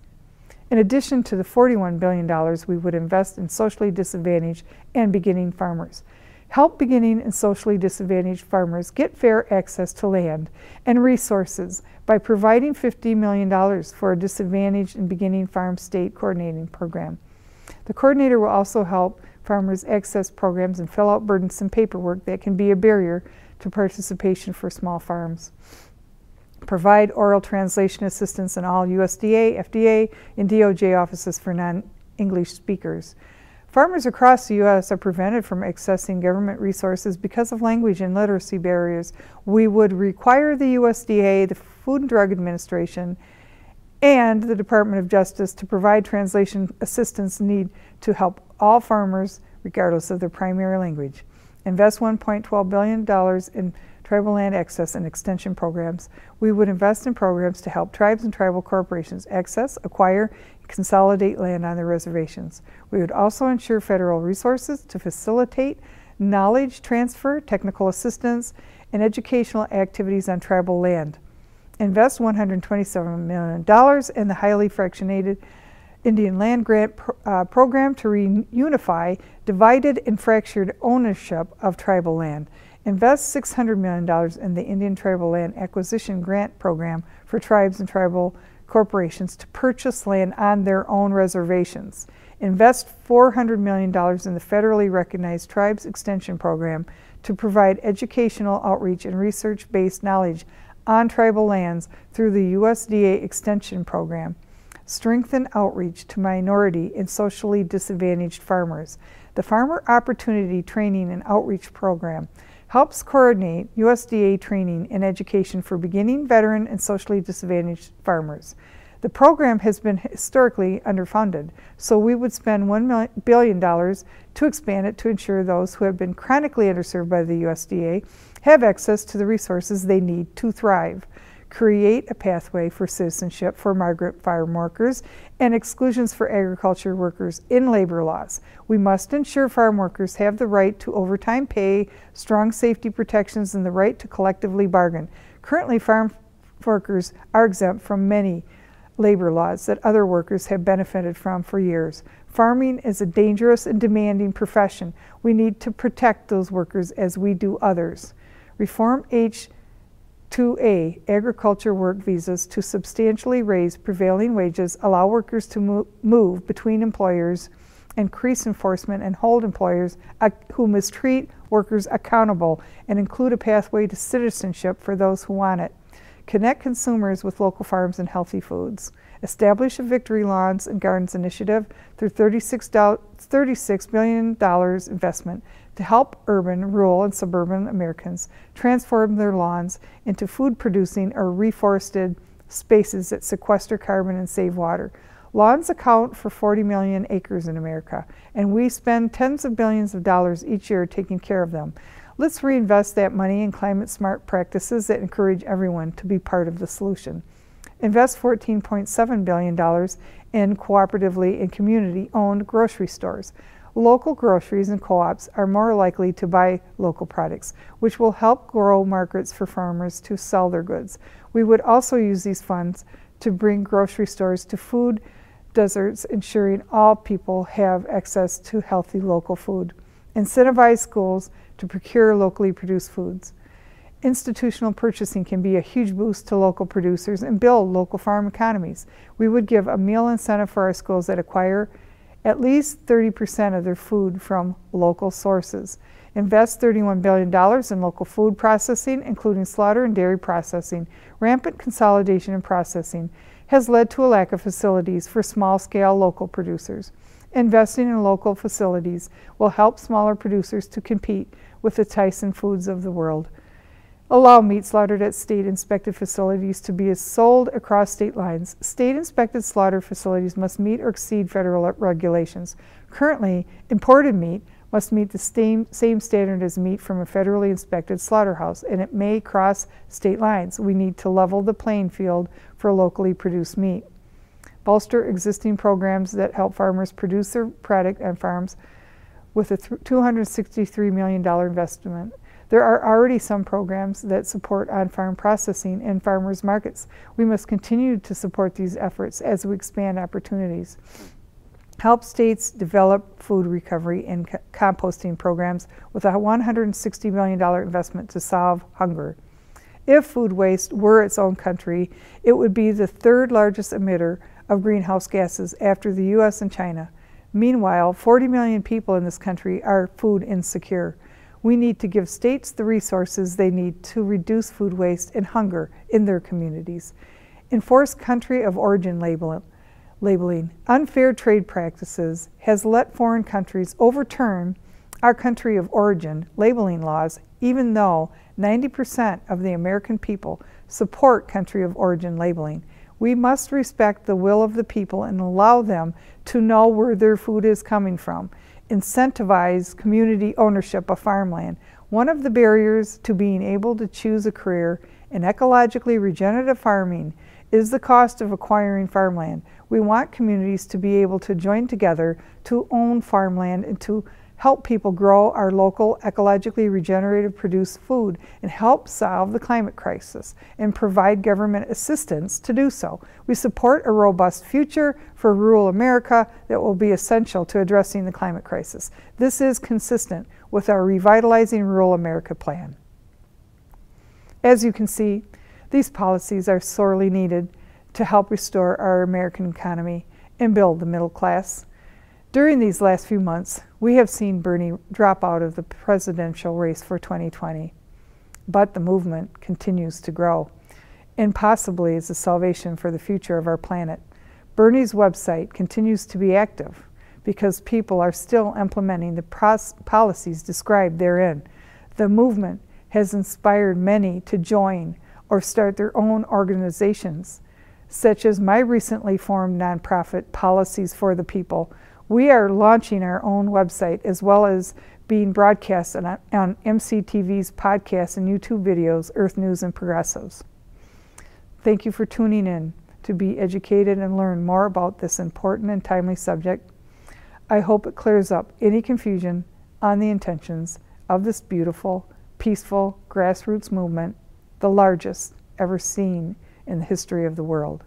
In addition to the $41 billion we would invest in socially disadvantaged and beginning farmers. Help beginning and socially disadvantaged farmers get fair access to land and resources by providing $50 million for a disadvantaged and beginning farm state coordinating program. The coordinator will also help farmers access programs and fill out burdensome paperwork that can be a barrier to participation for small farms. Provide oral translation assistance in all USDA, FDA, and DOJ offices for non-English speakers. Farmers across the U.S. are prevented from accessing government resources because of language and literacy barriers. We would require the USDA, the Food and Drug Administration, and the Department of Justice to provide translation assistance needed to help all farmers, regardless of their primary language. Invest $1.12 billion in tribal land access and extension programs. We would invest in programs to help tribes and tribal corporations access, acquire, and consolidate land on their reservations. We would also ensure federal resources to facilitate knowledge transfer, technical assistance, and educational activities on tribal land. Invest $127 million in the highly fractionated Indian Land Grant program to reunify divided and fractured ownership of tribal land. Invest $600 million in the Indian Tribal Land Acquisition Grant Program for tribes and tribal corporations to purchase land on their own reservations. Invest $400 million in the federally recognized Tribes Extension Program to provide educational outreach and research-based knowledge on tribal lands through the USDA Extension Program. Strengthen outreach to minority and socially disadvantaged farmers. The Farmer Opportunity Training and Outreach Program helps coordinate USDA training and education for beginning, veteran, and socially disadvantaged farmers. The program has been historically underfunded, so we would spend $1 billion to expand it to ensure those who have been chronically underserved by the USDA have access to the resources they need to thrive. Create a pathway for citizenship for migrant farm workers and exclusions for agriculture workers in labor laws. We must ensure farm workers have the right to overtime pay, strong safety protections, and the right to collectively bargain. Currently, farm workers are exempt from many labor laws that other workers have benefited from for years. Farming is a dangerous and demanding profession. We need to protect those workers as we do others. Reform H-2A agriculture work visas to substantially raise prevailing wages, allow workers to move between employers, increase enforcement, and hold employers who mistreat workers accountable, and include a pathway to citizenship for those who want it. Connect consumers with local farms and healthy foods. Establish a Victory Lawns and Gardens initiative through $36 billion investment to help urban, rural, and suburban Americans transform their lawns into food-producing or reforested spaces that sequester carbon and save water. Lawns account for 40 million acres in America, and we spend tens of billions of dollars each year taking care of them. Let's reinvest that money in climate-smart practices that encourage everyone to be part of the solution. Invest $14.7 billion in cooperatively and community-owned grocery stores. Local groceries and co-ops are more likely to buy local products, which will help grow markets for farmers to sell their goods. We would also use these funds to bring grocery stores to food deserts, ensuring all people have access to healthy local food. Incentivize schools to procure locally produced foods. Institutional purchasing can be a huge boost to local producers and build local farm economies. We would give a meal incentive for our schools that acquire at least 30% of their food from local sources. Invest $31 billion in local food processing, including slaughter and dairy processing. Rampant consolidation in processing has led to a lack of facilities for small-scale local producers. Investing in local facilities will help smaller producers to compete with the Tyson Foods of the world. Allow meat slaughtered at state-inspected facilities to be sold across state lines. State-inspected slaughter facilities must meet or exceed federal regulations. Currently, imported meat must meet the same standard as meat from a federally inspected slaughterhouse, and it may cross state lines. We need to level the playing field for locally produced meat. Bolster existing programs that help farmers produce their product on farms with a $263 million investment. There are already some programs that support on-farm processing and farmers markets. We must continue to support these efforts as we expand opportunities. Help states develop food recovery and composting programs with a $160 million investment to solve hunger. If food waste were its own country, it would be the third largest emitter of greenhouse gases after the US and China. Meanwhile, 40 million people in this country are food insecure. We need to give states the resources they need to reduce food waste and hunger in their communities. Enforce country of origin labeling. Unfair trade practices has let foreign countries overturn our country of origin labeling laws, even though 90% of the American people support country of origin labeling. We must respect the will of the people and allow them to know where their food is coming from. Incentivize community ownership of farmland. One of the barriers to being able to choose a career in ecologically regenerative farming is the cost of acquiring farmland. We want communities to be able to join together to own farmland and to help people grow our local ecologically regenerative produced food and help solve the climate crisis and provide government assistance to do so. We support a robust future for rural America that will be essential to addressing the climate crisis. This is consistent with our Revitalizing Rural America plan. As you can see, these policies are sorely needed to help restore our American economy and build the middle class. During these last few months, we have seen Bernie drop out of the presidential race for 2020, but the movement continues to grow and possibly is the salvation for the future of our planet. Bernie's website continues to be active because people are still implementing the policies described therein. The movement has inspired many to join or start their own organizations. such as my recently formed nonprofit Policies for the People. We are launching our own website as well as being broadcast on MCTV's podcasts and YouTube videos, Earth News and Progressives. Thank you for tuning in to be educated and learn more about this important and timely subject. I hope it clears up any confusion on the intentions of this beautiful, peaceful grassroots movement, the largest ever seen in the history of the world.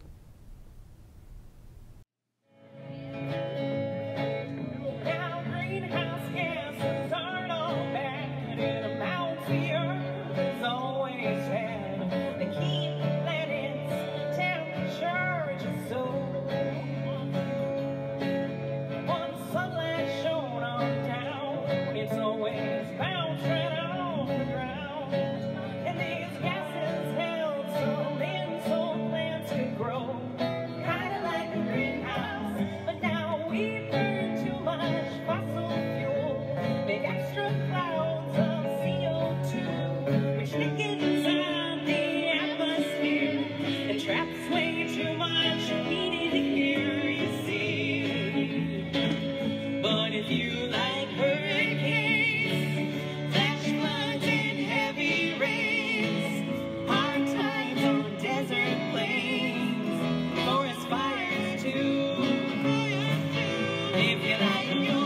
If you like